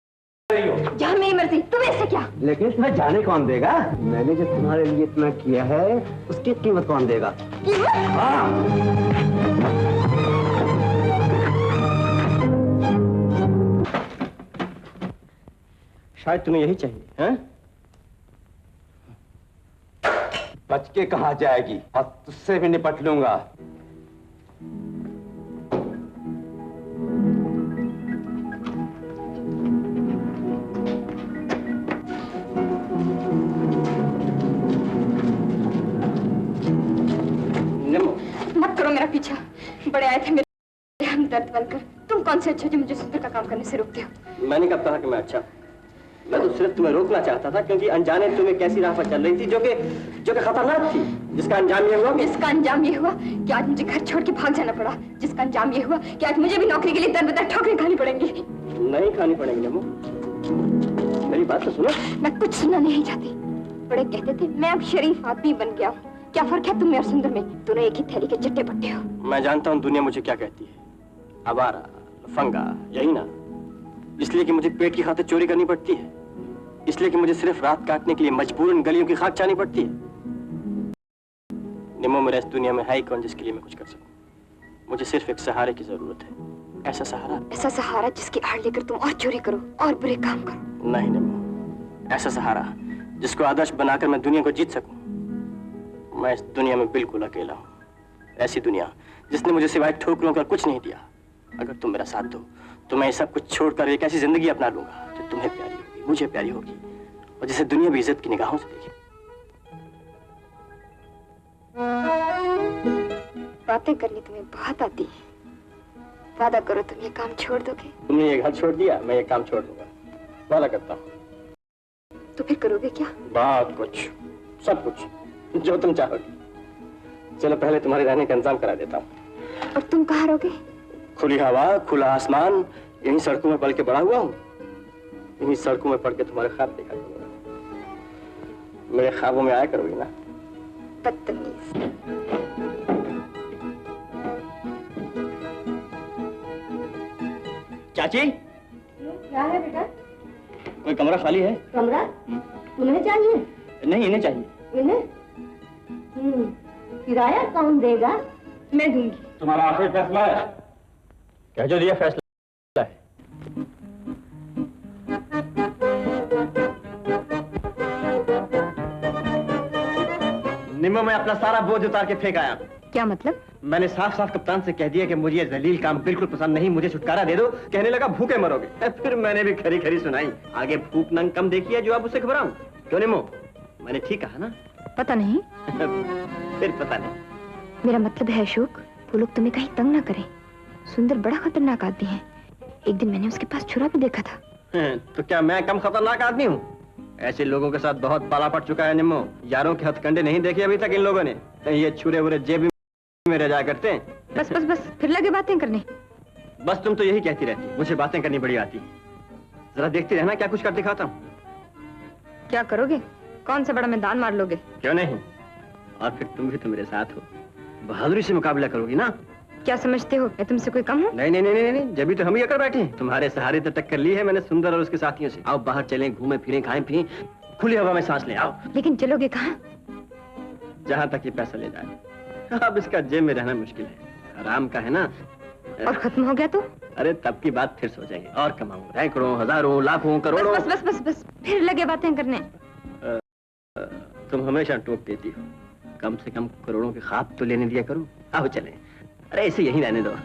रही हो? जहाँ मेरी मर्जी, तुम्हें इससे क्या? लेकिन इसमें जाने कौन देगा? मैंने जो तुम्हारे लिए इतना किया है उसकी कीमत कौन देगा? हाँ। शायद तुम्हें यही चाहिए, हैं? बच के कहाँ जाएगी और तुझसे भी निपट लूंगा। मत करो मेरा पीछा। बड़े आए थे मेरे हमदर्द बनकर। तुम कौन से अच्छे जो मुझे सुंदर का काम करने से रोकते हो? मैंने कब कहा कि मैं अच्छा? मैं तो सिर्फ तुम्हें रोकना चाहता था क्योंकि अनजाने तुम्हें कैसी राह पर चल रही थी जो कि खतरनाक थी, जिसका अंजाम ये हुआ कि आज मुझे घर छोड़ के भाग जाना पड़ा, जिसका अंजाम ये हुआ कि आज मुझे भी नौकरी के लिए दर बदर ठोकरें खानी पड़ेंगी। नहीं खानी पड़ेंगी नमो, मेरी बात तो सुनो। मैं कुछ सुनना नहीं चाहती। बड़े कहते थे मैं अब शरीफ आदमी बन गया हूँ। क्या फर्क है तुम और सुंदर में? दोनों एक ही थैली के चट्टे पट्टे हो। मैं जानता हूँ दुनिया मुझे क्या कहती है, आवारा, लफंगा, यही ना? इसलिए कि मुझे पेट की खातिर चोरी करनी पड़ती है, इसलिए कि मुझे सिर्फ रात काटने के लिए मजबूरन गलियों की खाक चाहनी पड़ती है। निमो, मेरा इस दुनिया में है ही कौन जिसके लिए मैं कुछ कर सकूं? मुझे सिर्फ एक सहारे की जरूरत है। ऐसा सहारा जिसकी आड़ लेकर तुम और चोरी करो और बुरे काम करो। नहीं निमो, ऐसा सहारा जिसको आदर्श बनाकर मैं दुनिया को जीत सकूं। मैं इस दुनिया में बिल्कुल अकेला हूँ। ऐसी दुनिया जिसने मुझे सिवाय ठोकरों का कुछ नहीं दिया। अगर तुम मेरा साथ दो तो मैं सब कुछ छोड़कर एक ऐसी जिंदगी अपना लूंगा जो तुम्हें प्यारी होगी, मुझे प्यारी होगी और जिसे दुनिया भी इज्जत की निगाहों से देखे। बातें करनी तुम्हें बहुत आती है। वादा करो तुम ये काम छोड़ दोगे? तुमने ये घर छोड़ दिया, मैं ये काम छोड़ दूंगा, वादा करता हूँ। तो फिर करोगे क्या? बहुत कुछ, सब कुछ जो तुम चाहोगी। चलो पहले तुम्हारे रहने का इंतजाम करा देता हूँ। और तुम कहाँ रहोगे? खुली हवा, खुला आसमान, यहीं सड़कों में पल के बड़ा हुआ हूँ। यहीं सड़कों में पढ़ के तुम्हारे ख्वाब देखा करूंगा। मेरे ख्वाबों में आया करोगी ना? बदतमीज। चाची, क्या है बेटा? कोई कमरा खाली है? कमरा तुम्हें चाहिए? नहीं, इन्हें चाहिए। इन्हें? किराया कौन देगा? मैं दूंगी। तुम्हारा आखिरी फैसला है? क्या जो दिया फैसला है। निम्मो, मैं अपना सारा बोझ उतार के फेंक आया। क्या मतलब? मैंने साफ साफ कप्तान से कह दिया कि मुझे ये जलील काम बिल्कुल पसंद नहीं, मुझे छुटकारा दे दो। कहने लगा भूखे मरोगे। फिर मैंने भी खरी खरी सुनाई। आगे भूख नंग कम देखी है जो अब उसे घबराऊं। क्यों निम्मो, मैंने ठीक कहा ना? पता नहीं। फिर पता नहीं। मेरा मतलब है अशोक, वो लोग तुम्हें कहीं तंग ना करें। सुंदर बड़ा खतरनाक आदमी है। एक दिन मैंने उसके पास छुरा भी देखा था। तो क्या मैं कम खतरनाक आदमी हूँ? ऐसे लोगों के साथ बहुत पाला पड़ चुका है निम्मो। यारों के हथकंडे नहीं देखे अभी तक इन लोगों ने। ये छुरे वुरे जेब में रह जाया करते हैं। बस बस बस, फिर लगे बातें करने। बस तुम तो यही कहती रहती, मुझे बातें करनी बड़ी आती। जरा देखती रहना क्या कुछ कर दिखाता हूँ। क्या करोगे? कौन सा बड़ा मैदान मार लोगे? क्यों नहीं, और फिर तुम भी तो मेरे साथ हो। बहादुरी से मुकाबला करोगी ना? क्या समझते हो मैं तुमसे कोई कम हूँ? नहीं नहीं नहीं नहीं, जब भी तो हम ही अकड़ बैठे हैं। तुम्हारे सहारे तो टक्कर ली है मैंने सुंदर और उसके साथियों से। आओ बाहर चलें, घूमें फिरें, खाएं पिएं, खुली हवा में सांस ले। आओ। लेकिन चलोगे कहाँ? जहाँ तक ये पैसा ले जाए। अब इसका जेब में रहना मुश्किल है, आराम का है ना। और खत्म हो गया तो? अरे तब की बात फिर सोचेंगे। और कमाऊंगा सैकड़ों, हजारों, लाखों, करोड़ों। बस बस बस बस, फिर लगे बातें करने। तुम हमेशा टोक देती हो। कम से कम करोड़ों के ख्वाब तो लेने दिया करो। आओ चलें। अरे इसे यहीं रहने दो।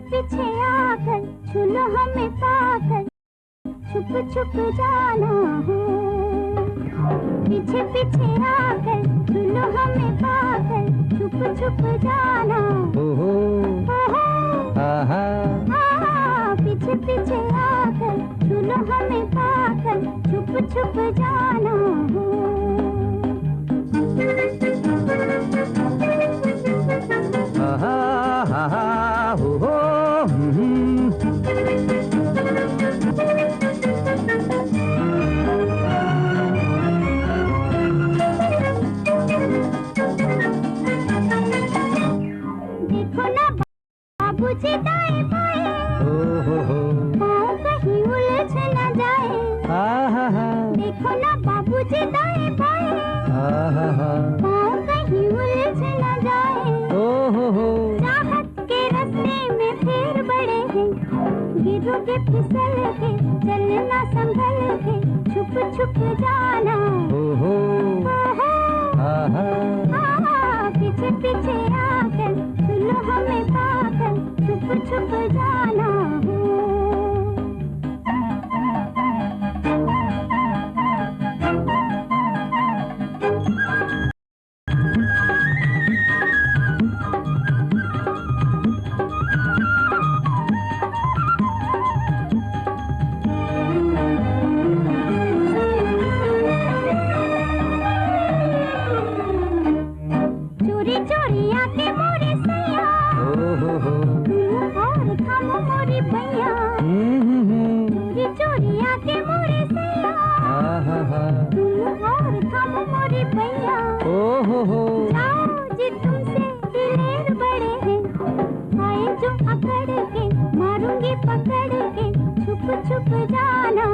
पीछे आकर छूलो हमें पाकर, छुप छुप जाना हो। पीछे पीछे आकर छूलो हमें पाकर, छुप छुप जाना। ओहो आहा, पीछे पीछे आकर छूलो हमें पाकर, छुप छुप छुप जाना हो। हा हा हा हो देखो ना बाबूजी दाएं बाएं, हो पाँव कहीं उलझ न जाए। हा देखो ना बाबूजी दाएं बाएं, हा पाँव कहीं उलझ न जाए। हो चाहत के रास्ते में फिर बड़े हैं, गिरोगे फिसल के, चलना संभल के, छुप छुप जाना। हो हा पीछे पीछे आकर सुनो हमें पाकर, छुप छुप जाना हो। चोरी चोरी आके मोरे सैया, और थामो मोरी भैया। चोरी चोरी आके मोरे सैया, और थामो मोरी भैया। जाओ जी तुमसे दिलेर बड़े हैं, आए जो अकड़ के, मारूंगी पकड़ के, छुप छुप जाना।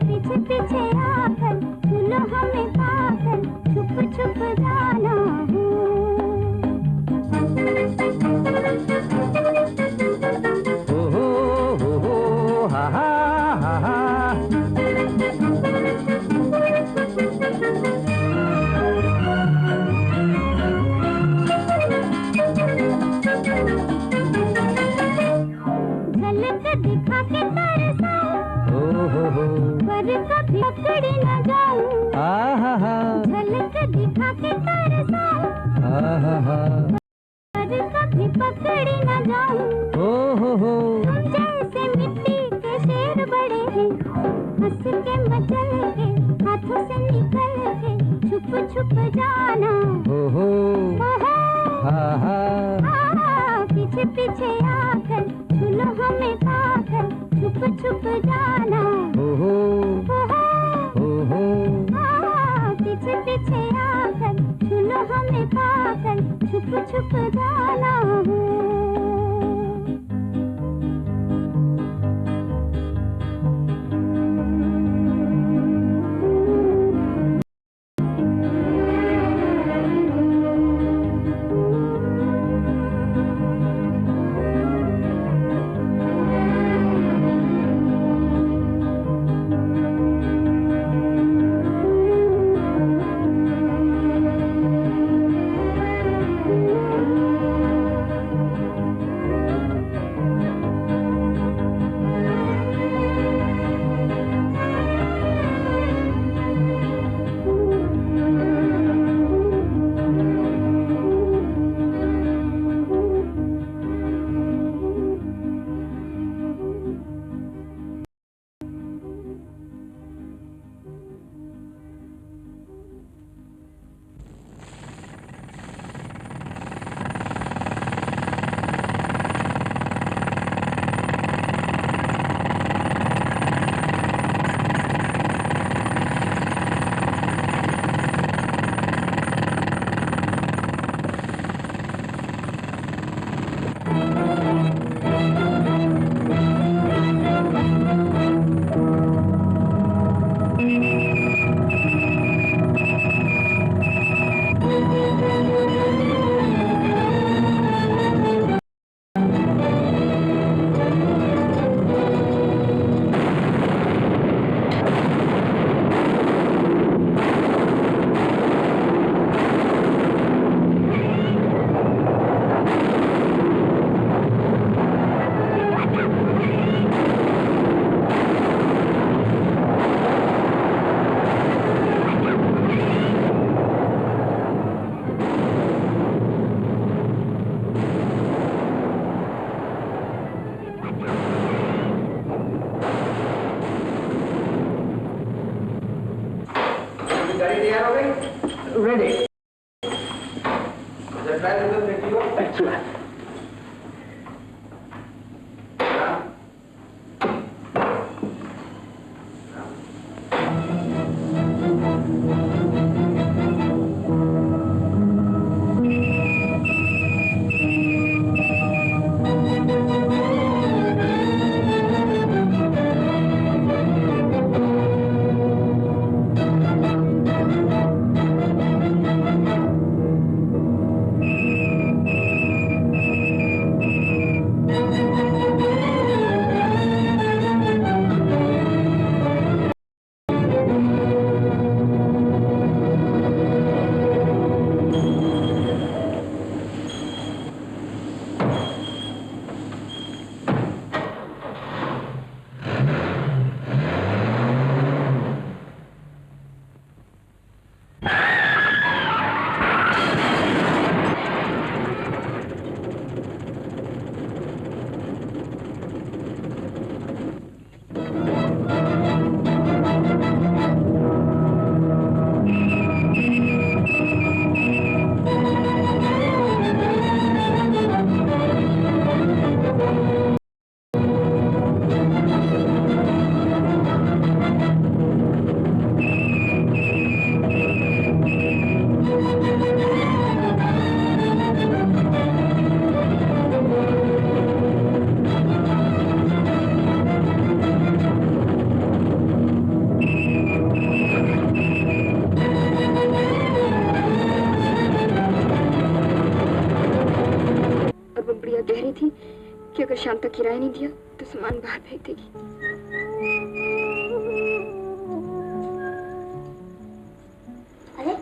पीछे पीछे आकर सुनो हमें पाकर, छुप छुप जाना हो। झलक दिखा के तरसाऊं, पर कभी पकड़ी न जाऊं। झलक दिखा के तरसाऊं, पर कभी पकड़ी न जाऊं। तुम जैसे मिट्टी के शेर बड़े हैं, हंस के मचल के, हाथों से निकल के, छुप छुप जाना। पीछे पीछे आकर सुनो हमें पाकर, छुप छुप जाना। पीछे पीछे आकर सुनो हमें पाकर, छुप छुप जाना हो। रेडी। अच्छी बात। कह रही थी कि अगर शाम तक किराया नहीं दिया तो सामान बाहर फेंक देगी। अरे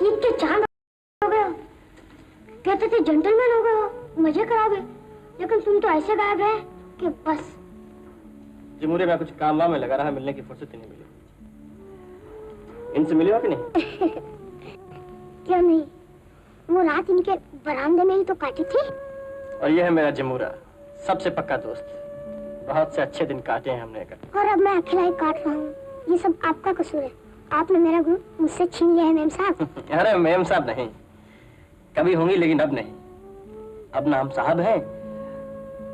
ये क्या चांद हो गया? कहते थे जेंटलमैन हो गए, मजे कराओगे, लेकिन तुम तो ऐसे गायब है कि बस। जमुरे में कुछ काम वाम में लगा रहा, मिलने की फुर्सत ही नहीं मिली। इनसे मिले हो कि नहीं? क्या नहीं, वो रात इनके बरामदे में ही तो काटी थी। और ये है मेरा जमूरा, सबसे पक्का दोस्त। बहुत से अच्छे दिन काटे हैं हमने कर। और अब मैं अकेला ही काट रहा हूँ। ये सब आपका कसूर है, आपने मेरा ग्रुप मुझसे छीन लिया है मेम साहब। अरे मेम साहब नहीं, कभी होंगी लेकिन अब नहीं। अब ना हम साहब हैं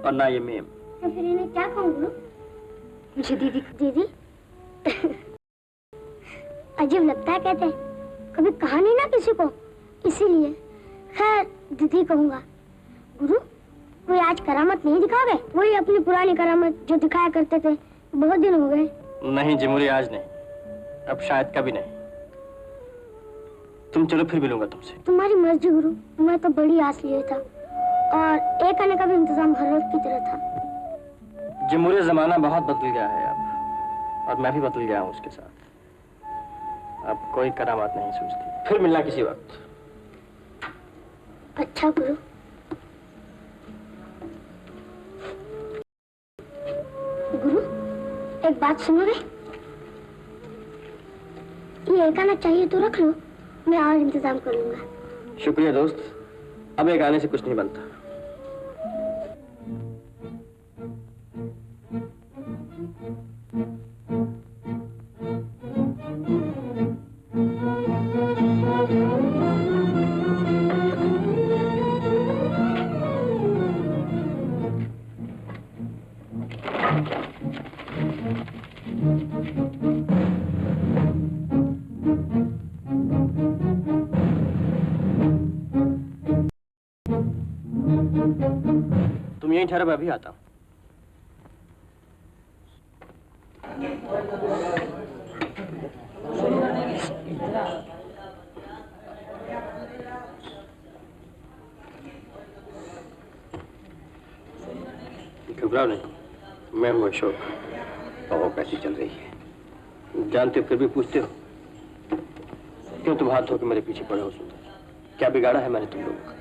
और ना ये मेम। तो फिर इन्हें क्या कहूँ गुरु? मुझे दीदी। दीदी अजीब लगता है कहते हैं, कभी कहा नहीं ना किसी को, इसीलिए खैर दीदी कहूँगा। गुरु कोई आज करामत नहीं दिखाओगे? वही अपनी पुरानी करामत जो दिखाया करते थे, बहुत दिन हो गए। नहीं जमुरी, आज नहीं, अब शायद कभी नहीं। तुम चलो, फिर मिलूंगा तुमसे। तुम्हारी मर्जी गुरु, मैं तो बड़ी आस लिए था और एक आने का भी इंतजाम हर रोज की तरह था। जमुरी जमाना बहुत बदल गया है अब, और मैं भी बदल गया हूँ उसके साथ। अब कोई करामात नहीं सोचती। फिर मिलना किसी वक्त। अच्छा गुरु। गुरु एक बात सुनोगे? ये एक आना चाहिए तो रख लो, मैं और इंतजाम कर लूंगा। शुक्रिया दोस्त, अब एक आने से कुछ नहीं बनता। तुम यहीं ठहरो, मैं अभी आता हूँ। घबराओ नहीं, मैं हूँ अशोक। और कैसी चल रही है? जानते हो फिर भी पूछते हो? क्यों तुम हाथ धो के मेरे पीछे पड़े हो? सुंदर, क्या बिगाड़ा है मैंने तुम लोगों का?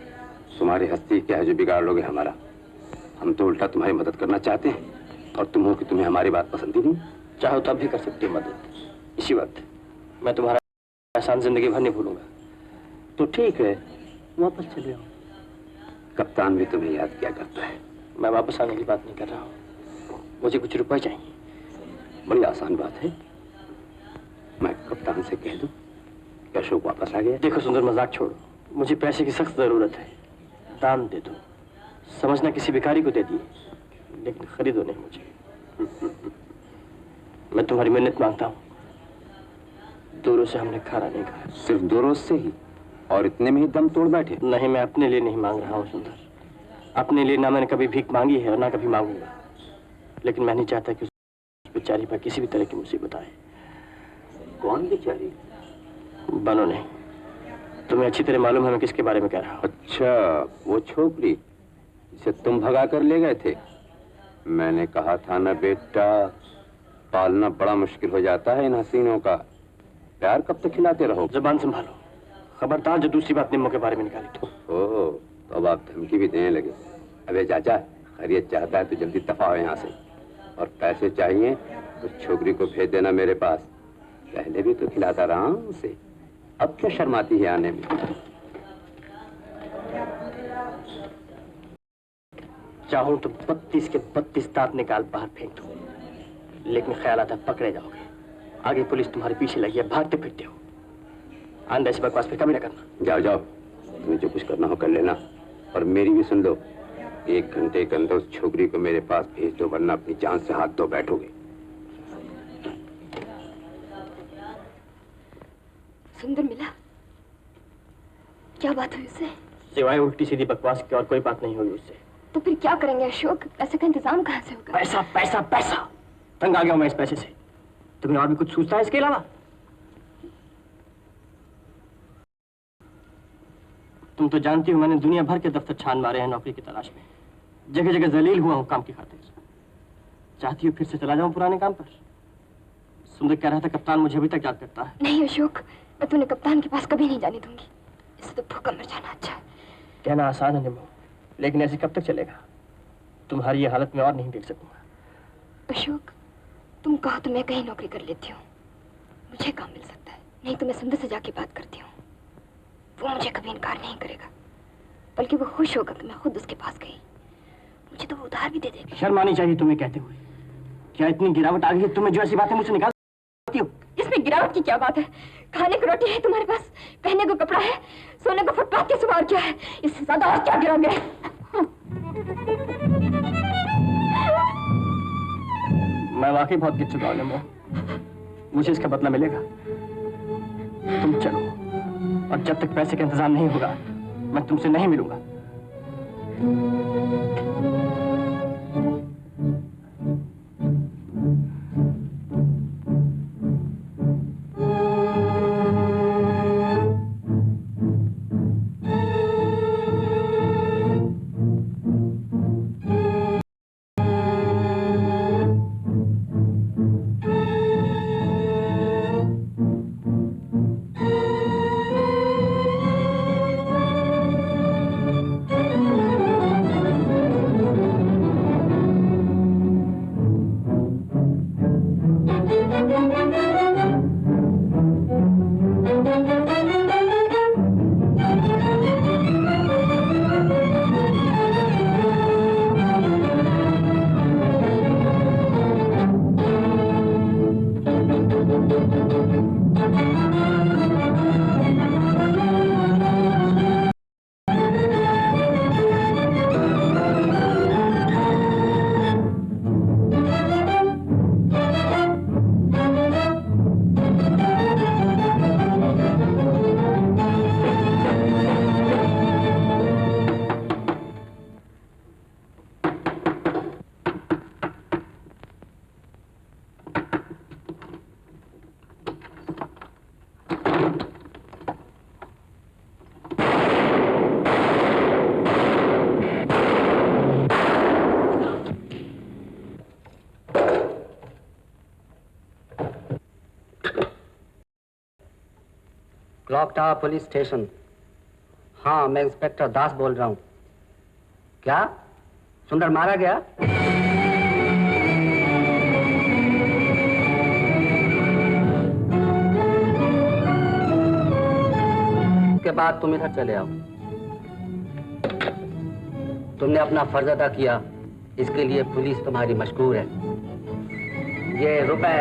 तुम्हारी हस्ती क्या है जो बिगाड़ लोगे हमारा? हम तो उल्टा तुम्हारी मदद करना चाहते हैं, और तुम हो कि तुम्हें हमारी बात पसंद ही नहीं। चाहो तब भी कर सकते हो मदद। इसी वक्त मैं तुम्हारा एहसान जिंदगी भर नहीं भूलूंगा। तो ठीक है, वापस चले आओ। कप्तान भी तुम्हें याद किया करता है। मैं वापस आने की बात नहीं कर रहा हूँ, मुझे कुछ रुपए चाहिए। बड़ी आसान बात है, मैं कप्तान से कह दूं क्या अशोक वापस आ गया? देखो सुंदर, मजाक छोड़ो, मुझे पैसे की सख्त जरूरत है। दान दे दो, समझना किसी भिखारी को दे दिए, लेकिन खरीदो नहीं मुझे। मैं तुम्हारी मिन्नत मांगता हूँ, 2 रोज से हमने खाना नहीं खाया। सिर्फ 2 रोज से ही? और इतने में ही दम तोड़ बैठे? नहीं, मैं अपने लिए नहीं मांग रहा हूँ सुंदर, अपने लिए ना मैंने कभी भीख मांगी है और ना कभी मांगूंगा, लेकिन मैं नहीं चाहता कि उस बेचारी पर किसी भी तरह की मुसीबत आए। कौन बेचारी? बनो नहीं, तुम्हें अच्छी तरह मालूम है मैं किसके बारे में कह रहा हूँ। अच्छा, वो छोकरी जिसे तुम भगा कर ले गए थे। मैंने कहा था ना बेटा, पालना बड़ा मुश्किल हो जाता है इन हसीनों का। प्यार कब तक खिलाते रहो? जुबान संभालो, खबरदार जो दूसरी बात निम्मो के बारे में निकाली तो। ओह, तो अब आप धमकी भी देने लगे। अबे चाचा, खैरियत चाहता है तो जल्दी दफा हो यहाँ से, और पैसे चाहिए तो छोकरी को भेज देना मेरे पास। पहले भी तो खिलाता रहा हूँ उसे, अब क्या शर्माती है आने में? चाहूं तो 32 के 32 दांत निकाल बाहर फेंक दूं, लेकिन ख्याल आता पकड़े जाओगे। आगे पुलिस तुम्हारे पीछे लगी है, भागते फिरते हो। आंदा ऐसी बकवास फिर कभी ना करना। जाओ जाओ, तुम्हें जो कुछ करना हो कर लेना, और मेरी भी सुन लो, 1 घंटे के अंदर उस छोकरी को मेरे पास भेज दो, वरना अपनी जान से हाथ धो बैठोगे। सुंदर मिला? क्या बात हुई उससे? सिवाय उल्टी सीधी बकवास की और कोई बात नहीं हुई उससे। तो फिर क्या करेंगे अशोक? पैसे का इंतजाम कहाँ से होगा? पैसा पैसा पैसा, तंग आ गया हूं मैं इस पैसे से। तुम्हें और भी कुछ सूझता है इसके अलावा? तुम तो जानती हो मैंने दुनिया भर के दफ्तर छान मारे हैं नौकरी की तलाश में, जगह जगह जलील हुआ हूं काम की खातिर। चाहती हो फिर से चला जाऊं पुराने काम पर? सुंदर कह रहा था कप्तान मुझे अभी तक याद करता है। नहीं अशोक, मैं तुम्हें कप्तान के पास कभी नहीं जाने दूंगी, इससे तो भूखा मर जाना अच्छा है। कहना आसान है निम्मो, लेकिन ऐसे कब तक चलेगा? तुम्हारी ये हालत में और नहीं देख सकूंगा। अशोक, तुम कहो तो मैं कहीं नौकरी कर लेती हूँ, मुझे काम मिल सकता है। नहीं तो मैं सुंदर से जाके बात करती हूँ, वो मुझे कभी इनकार नहीं करेगा, बल्कि वो खुश होगा कि मैं खुद उसके पास गई। मुझे तो वो उधार भी दे देगा। शर्म आनी चाहिए तुम्हें कहते हुए। क्या इतनी गिरावट आ गई है तुम्हें जो ऐसी बातें मुझसे निकालती हो? इसमें गिरावट की क्या बात है? खाने को रोटी है तुम्हारे पास, पहनने को कपड़ा है, सोने को फुटपाथ के सिवा और क्या है? इससे ज्यादा और क्या गिरोगे? मैं वाकई बहुत गिर चुका हूं निम्मो, मुझे इसका बदला मिलेगा। तुम चलो, और जब तक पैसे का इंतजाम नहीं होगा मैं तुमसे नहीं मिलूंगा। Clock tower police station. हाँ, मैं इंस्पेक्टर दास बोल रहा हूँ। क्या सुंदर मारा गया? उसके बाद तुम इधर चले आओ। तुमने अपना फर्ज अदा किया, इसके लिए पुलिस तुम्हारी मशकूर है। ये रुपए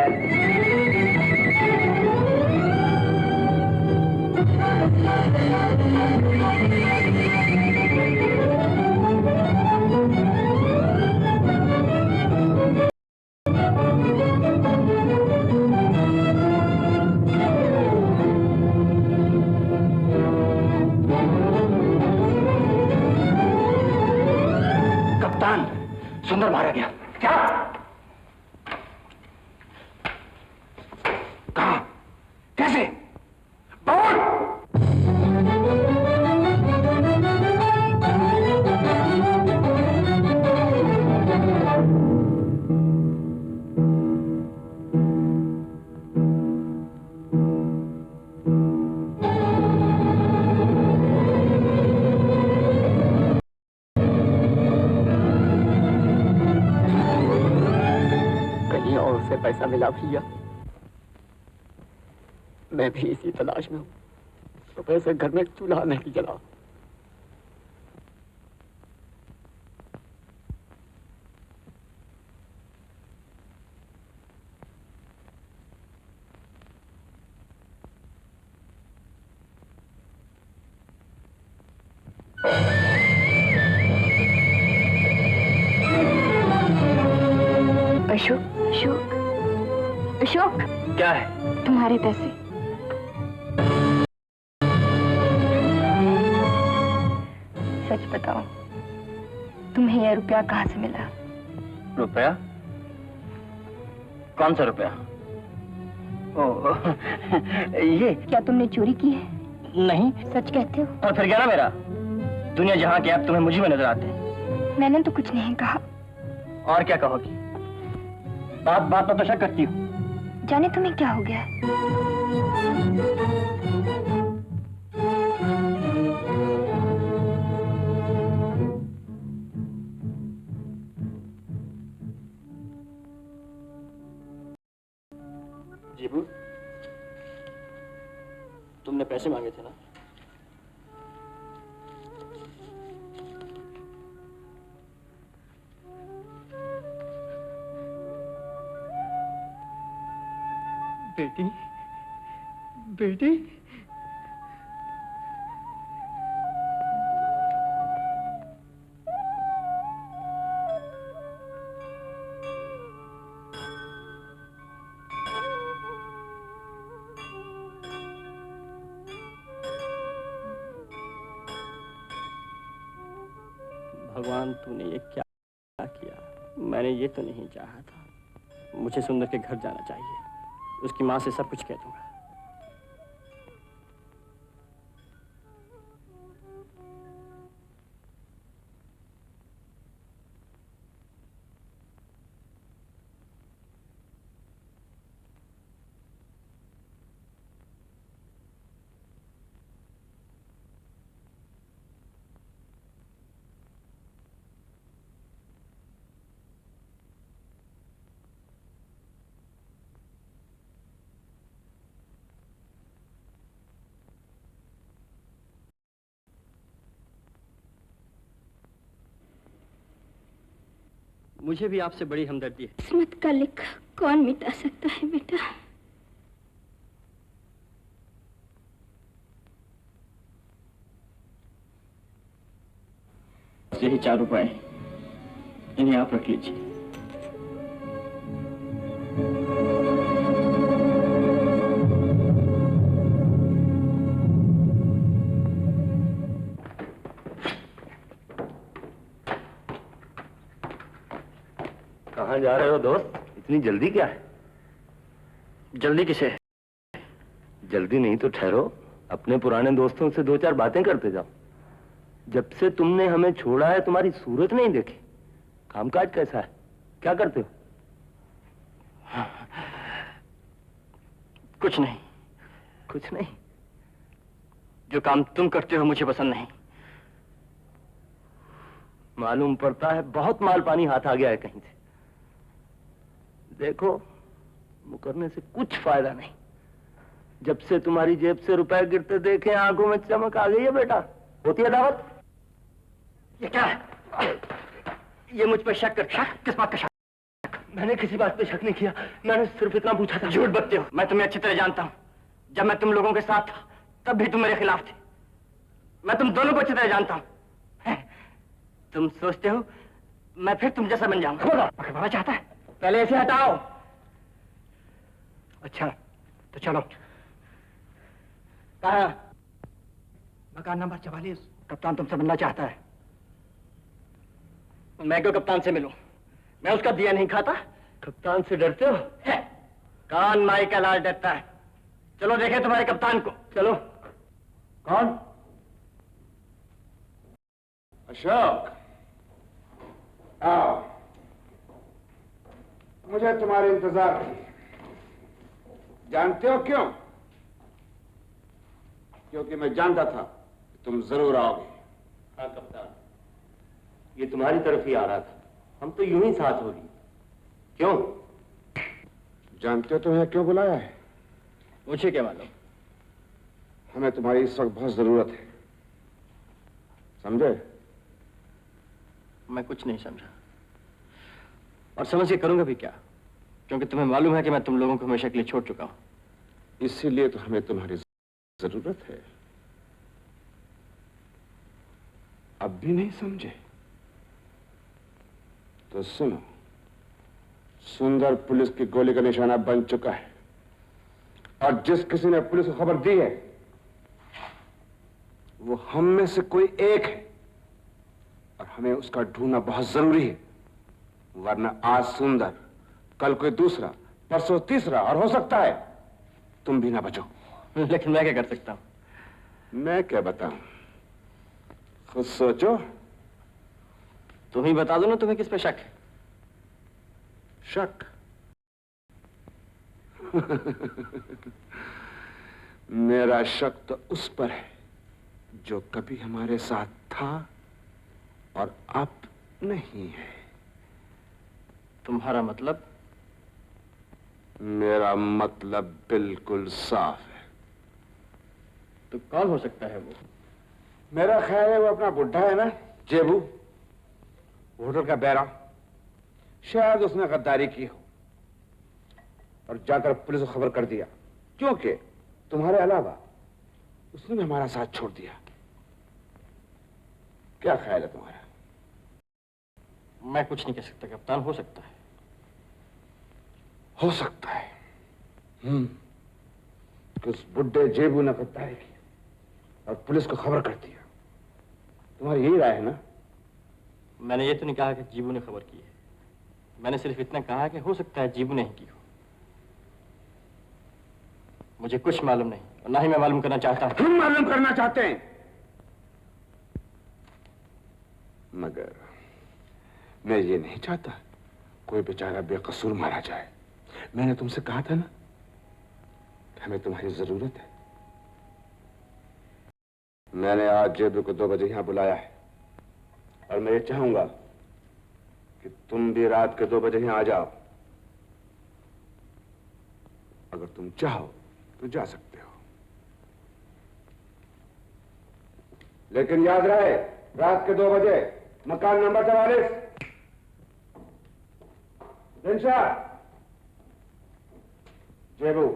कप्तान, सुंदर मारा गया। क्या? कहाँ? कैसे? बोल! से पैसा मिला भैया, मैं भी इसी तलाश में हूँ। रुपए से घर में चूल्हा नहीं जला। अशोक, अशोक, अशोक, क्या है? तुम्हारे पैसे। सच बताओ, तुम्हें यह रुपया कहाँ से मिला? रुपया? कौन सा रुपया? ये क्या तुमने चोरी की है? नहीं। सच कहते हो? और फिर क्या ना मेरा? दुनिया जहाँ के आप तुम्हें मुझे में नजर आते हैं। मैंने तो कुछ नहीं कहा। और क्या कहोगी? बात बात पर तो शक करती हूँ। जाने तुम्हें क्या हो गया? जीबू, तुमने पैसे मांगे थे ना? बेटी, बेटी, भगवान, तूने ये क्या किया? मैंने ये तो नहीं चाहा था। मुझे सुंदर के घर जाना चाहिए। उसकी माँ से सब कुछ कह दूंगा। मुझे भी आपसे बड़ी हमदर्दी है। किस्मत का लिखा कौन मिटा सकता है बेटा? यही 4 रुपए, इन्हें आप रख लीजिए। कहाँ जा रहे हो दोस्त? इतनी जल्दी क्या है? जल्दी किसे है? जल्दी नहीं तो ठहरो, अपने पुराने दोस्तों से 2-4 बातें करते जाओ। जब से तुमने हमें छोड़ा है तुम्हारी सूरत नहीं देखी। कामकाज कैसा है? क्या करते हो? कुछ नहीं। कुछ नहीं? जो काम तुम करते हो मुझे पसंद नहीं। मालूम पड़ता है बहुत माल पानी हाथ आ गया है कहीं से। देखो, मुकरने से कुछ फायदा नहीं। जब से तुम्हारी जेब से रुपए गिरते देखे आंखों में चमक आ गई है बेटा। होती है दावत? ये क्या है? ये मुझ पर शक कर। शक? किस बात का शक? मैंने किसी बात पे शक नहीं किया, मैंने सिर्फ इतना पूछा था। झूठ बकते हो। मैं तुम्हें अच्छी तरह जानता हूँ। जब मैं तुम लोगों के साथ था तब भी तुम मेरे खिलाफ थे। मैं तुम दोनों को अच्छी तरह जानता हूं। तुम सोचते हो मैं फिर तुम जैसा बन जाऊंगा? पकड़वाना चाहता है? पहले इसे हटाओ। अच्छा तो चलो। कहाँ? मकान नंबर 44। कप्तान तुमसे मिलना चाहता है। मैं क्यों कप्तान से मिलूं? मैं उसका दिया नहीं खाता। कप्तान से डरते हो? है। कान माई का लाल डरता है। चलो देखें तुम्हारे कप्तान को। चलो। कौन? अशोक, आओ। मुझे तुम्हारे इंतजार थी। जानते हो क्यों? क्योंकि मैं जानता था कि तुम जरूर आओगे। हाँ कप्तान, ये तुम्हारी तरफ ही आ रहा था। हम तो यूं ही साथ हो लिए। क्यों? जानते हो तुम्हें क्यों बुलाया है? मुझे क्या मालूम? हमें तुम्हारी इस वक्त बहुत जरूरत है, समझे? मैं कुछ नहीं समझा और समझ के करूंगा भी क्या, क्योंकि तुम्हें मालूम है कि मैं तुम लोगों को हमेशा के लिए छोड़ चुका हूं। इसीलिए तो हमें तुम्हारी जरूरत है। अब भी नहीं समझे? तो सुनो, सुंदर पुलिस की गोली का निशाना बन चुका है और जिस किसी ने पुलिस को खबर दी है वो हम में से कोई एक है और हमें उसका ढूंढना बहुत जरूरी है, वरना आज सुंदर, कल कोई दूसरा, परसों तीसरा और हो सकता है तुम भी ना बचो। लेकिन मैं क्या कर सकता हूं? मैं क्या बताऊं? खुद सोचो। तुम ही बता दो ना, तुम्हें किस पे शक है? शक? मेरा शक तो उस पर है जो कभी हमारे साथ था और अब नहीं है। तुम्हारा मतलब? मेरा मतलब बिल्कुल साफ है। तो कौन हो सकता है वो? मेरा ख्याल है वो अपना बुढ़ा है ना, जेबू, होटल का बैरा। शायद उसने गद्दारी की हो और जाकर पुलिस को खबर कर दिया, क्योंकि तुम्हारे अलावा उसने भी हमारा साथ छोड़ दिया। क्या ख्याल है तुम्हारा? मैं कुछ नहीं कह सकता कप्तान, हो सकता है। हो सकता है कि उस बुड्ढे जेबू ने गद्दारी की और पुलिस को खबर कर दिया। तुम्हारी यही राय है ना? मैंने ये तो नहीं कहा कि जीबू ने खबर की है। मैंने सिर्फ इतना कहा कि हो सकता है जीबू ने ही की हो। मुझे कुछ मालूम नहीं और ना ही मैं मालूम करना चाहता हूं। तुम मालूम करना चाहते हैं, मगर मैं ये नहीं चाहता कोई बेचारा बेकसूर मारा जाए। मैंने तुमसे कहा था ना कि हमें तुम्हारी जरूरत है। मैंने आज जेबू को 2 बजे यहां बुलाया है और मैं ये चाहूंगा कि तुम भी रात के 2 बजे यहां आ जाओ। अगर तुम चाहो तो जा सकते हो, लेकिन याद रहे रात के 2 बजे मकान नंबर 44। दिनशा, जेबू।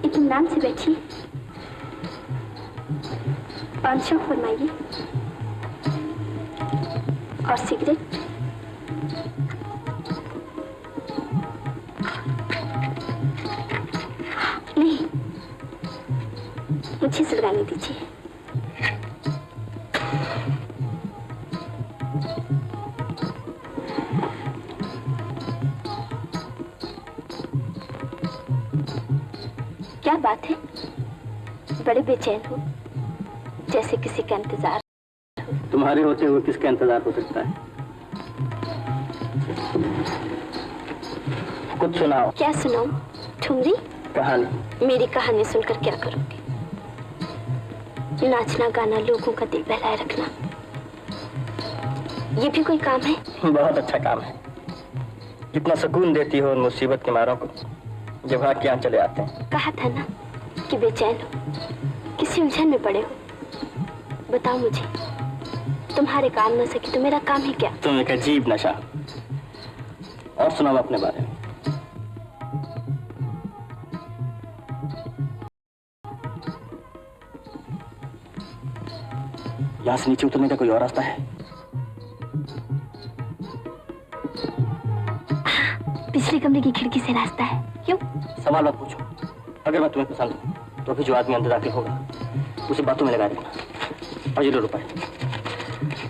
इत्मीनान से बैठिए, 500 फरमाइए और सिगरेट। नहीं मुझे सुधराने दीजिए। क्या बात है, बड़े बेचैन हो, जैसे किसी का इंतजार। तुम्हारे होते हुए किसका इंतजार हो सकता है? कुछ सुनाओ। क्या सुनाऊं? ठुमरी? कहानी। मेरी कहानी सुनकर क्या करोगे? नाचना गाना, लोगों का दिल बहलाए रखना, ये भी कोई काम है? बहुत अच्छा काम है। कितना सुकून देती हो उन मुसीबत के मारों को जो भाग के यहाँ चले आते हैं। कहा था ना कि बेचैन हो, किसी उलझन में पड़े हो। बताओ मुझे, तुम्हारे काम न सके तो मेरा काम है क्या? तुम एक अजीब नशा। और सुनाओ अपने बारे में। यहाँ से नीचे उतरने का कोई और रास्ता है? पिछले कमरे की खिड़की से रास्ता है। क्यों? सवाल मत पूछो। अगर मैं तुम्हें पसंद हूँ तो अभी जो आदमी अंदर दाखिल होगा उसे बातों में लगा देना। और ये 2 रुपए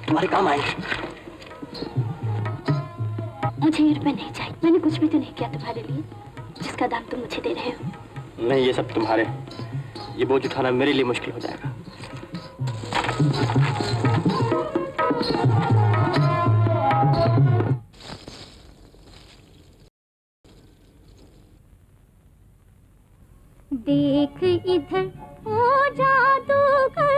तुम्हारे काम आएंगे। मुझे ये रुपए नहीं चाहिए। मैंने कुछ भी तो नहीं किया तुम्हारे लिए जिसका दाम तुम मुझे दे रहे हो। नहीं, ये सब तुम्हारे। ये बोझ उठाना मेरे लिए मुश्किल हो जाएगा। देख इधर ओ जादूगर,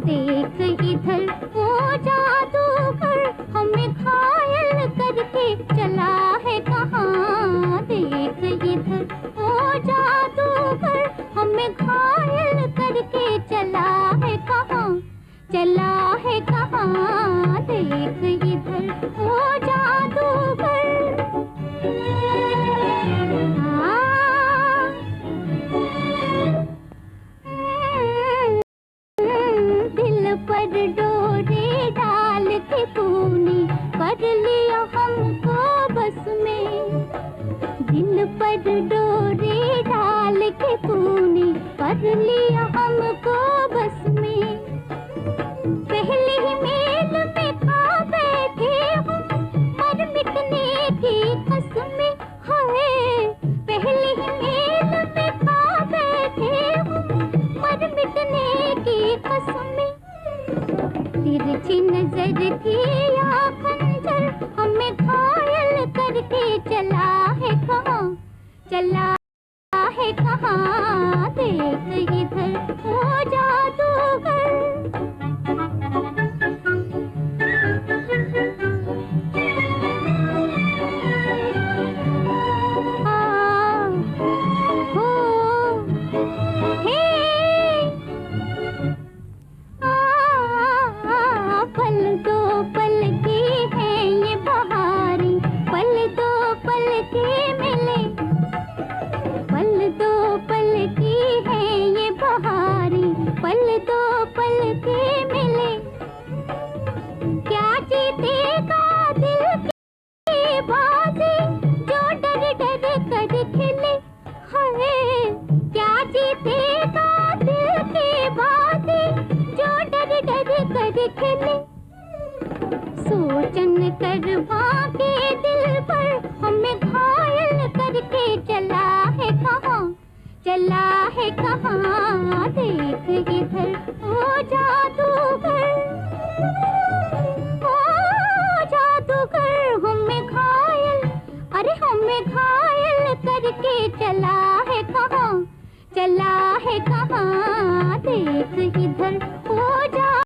देख इधर ओ जादूगर, हमें घायल करके चला है कहाँ। देख इधर ओ जादूगर, हमें घायल करके चला है कहाँ, चला है कहाँ। देख इधर ओ जादूगर। दिल पर डोरे डाल के तूने कर लिया हमको बस में। दिल पर डोरे डाल के तूने कर लिया हमको बस में। पहले ही मेल में खा बैठे हम मर मिटने की कसमें। हाय, पहले ही मेल में खा बैठे हम मर मिटने की कसमें। तिरछी नजर की या खंजर हमें घायल करके चला है कहाँ, चला है कहाँ। देख इधर ओ जादूगर। पल दो पल की है ये बहारी, पल दो पल के मिले। पल दो पल की है ये बहारी, पल दो पल के मिले। क्या जीतेगा दिल की बाजी जो डर डर कर खेले। हाय, क्या जीतेगा दिल की बाजी जो डर डर कर खेले। सोचन करवा के दिल पर हमें घायल करके चला है कहाँ, चला है कहाँ। देख इधर ओ जादूगर, ओ जादूगर, हमें घायल, अरे हमें घायल करके चला है कहाँ, चला है कहाँ। देख इधर ओ जादूगर,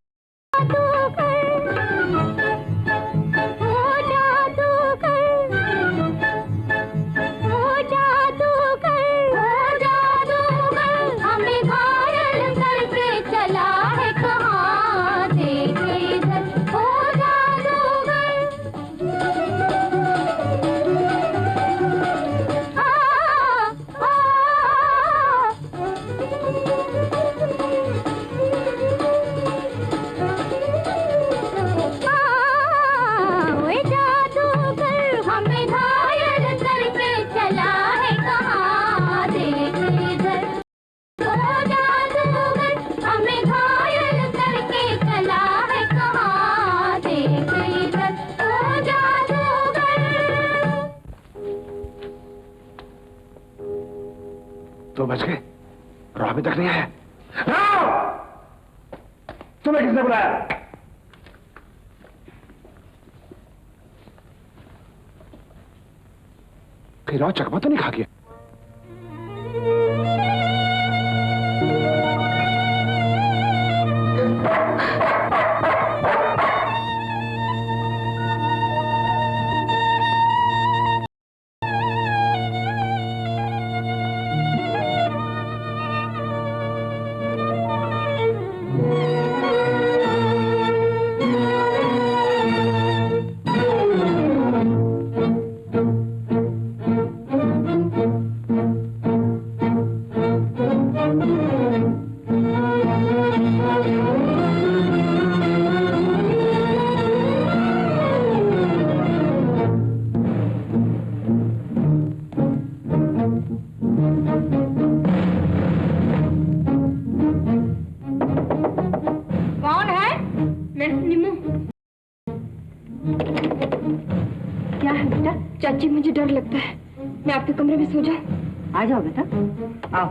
बज गए और अभी तक नहीं आया। तुम्हें किसने बुलाया? कहीं राव चकमा तो नहीं खा गया? चाची मुझे डर लगता है, मैं आपके कमरे में सो जाऊं? आ जाओ बेटा, आओ।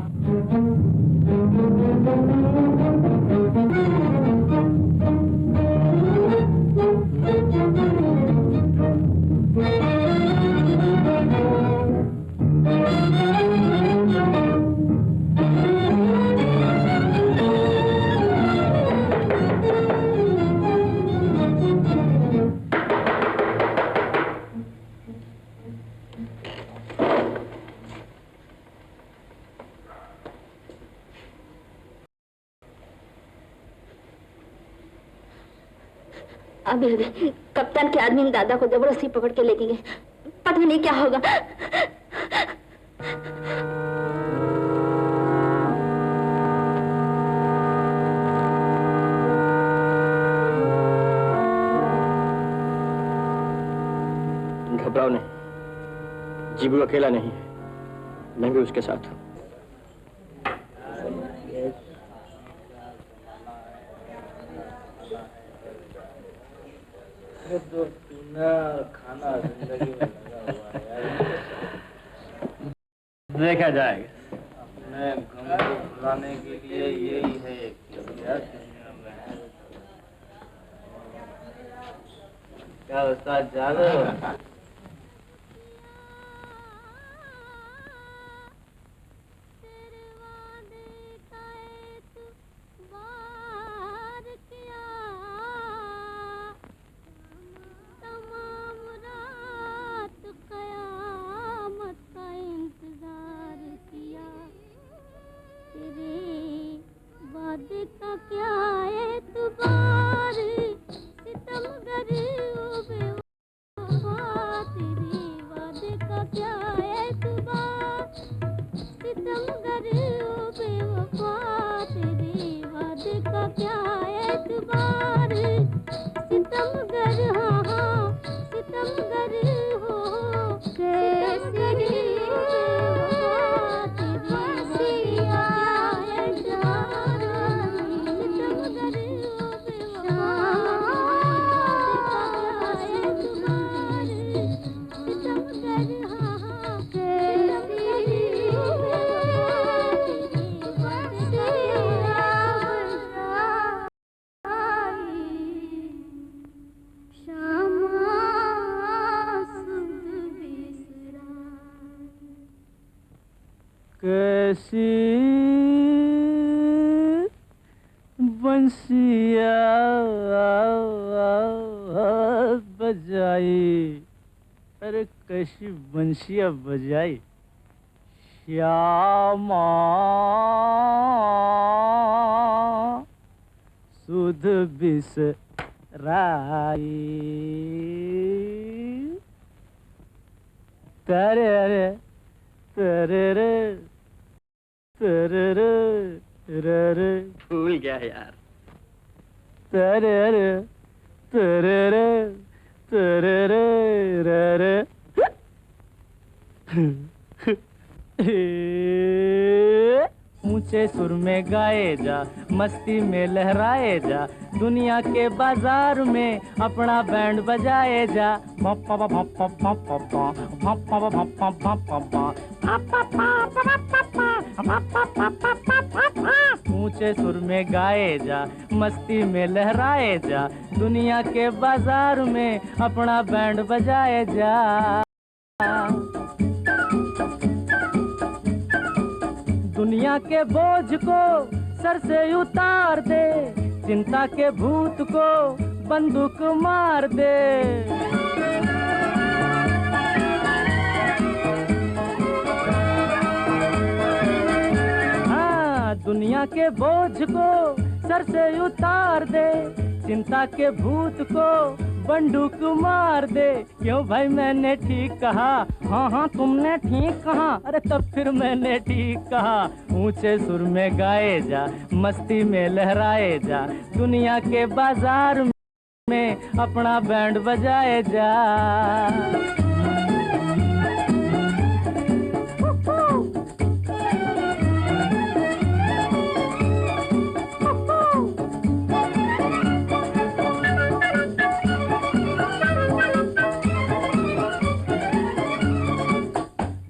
अभी कप्तान के आदमी दादा को जबरदस्ती पकड़ के लेके गए, पता नहीं क्या होगा। घबराओ नहीं, जीबू अकेला नहीं है, मैं भी उसके साथ हूँ। तो पीना खाना जिंदगी में लगा हुआ है यार। देखा जाएगा। अपने गम को भुलाने के लिए यही है एक यार दुनिया में। क्या उस्ताद जा रहे हो? कैसी बंसिया बजाई, अरे कैसी बंसिया बजाई श्यामा सुध बिसराई। तेरे रे तेरे रे तेरे रे रे रे भूल गया यार। तेरे रे तेरे रे तेरे रे रे रे। ऊंचे सुर में गाए जा, मस्ती में लहराए जा, दुनिया के बाजार में अपना बैंड बजाए जा। ऊंचे सुर में गाए जा, मस्ती में लहराए जा, दुनिया के बाजार में अपना बैंड बजाए जा। दुनिया के बोझ को सर से उतार दे, चिंता के भूत को बंदूक मार दे। हाँ, दुनिया के बोझ को सर से उतार दे, चिंता के भूत को बंदूक मार दे। क्यों भाई मैंने ठीक कहा? हाँ हाँ तुमने ठीक कहा। अरे तब फिर मैंने ठीक कहा। ऊंचे सुर में गाए जा, मस्ती में लहराए जा, दुनिया के बाजार में अपना बैंड बजाए जा।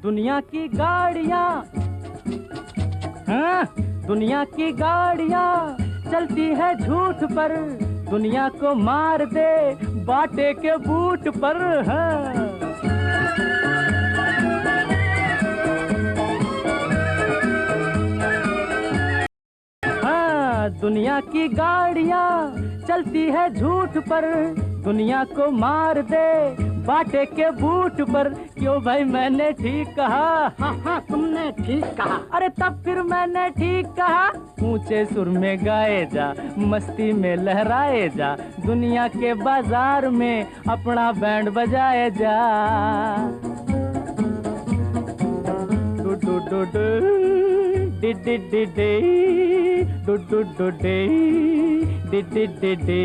दुनिया की गाड़ियाँ, हाँ, दुनिया की गाड़ियाँ चलती है झूठ पर, दुनिया को मार दे बाटे के बूट पर। हाँ। हाँ, दुनिया की गाड़ियाँ चलती है झूठ पर, दुनिया को मार दे बाटे के बूट पर। क्यों भाई मैंने ठीक कहा? हाँ हाँ तुमने ठीक कहा। अरे तब फिर मैंने ठीक कहा। ऊंचे सुर में गाए जा, मस्ती में लहराए जा, दुनिया के बाजार में अपना बैंड बजाए जा। Do do do do D D D D, do do do D D D D D.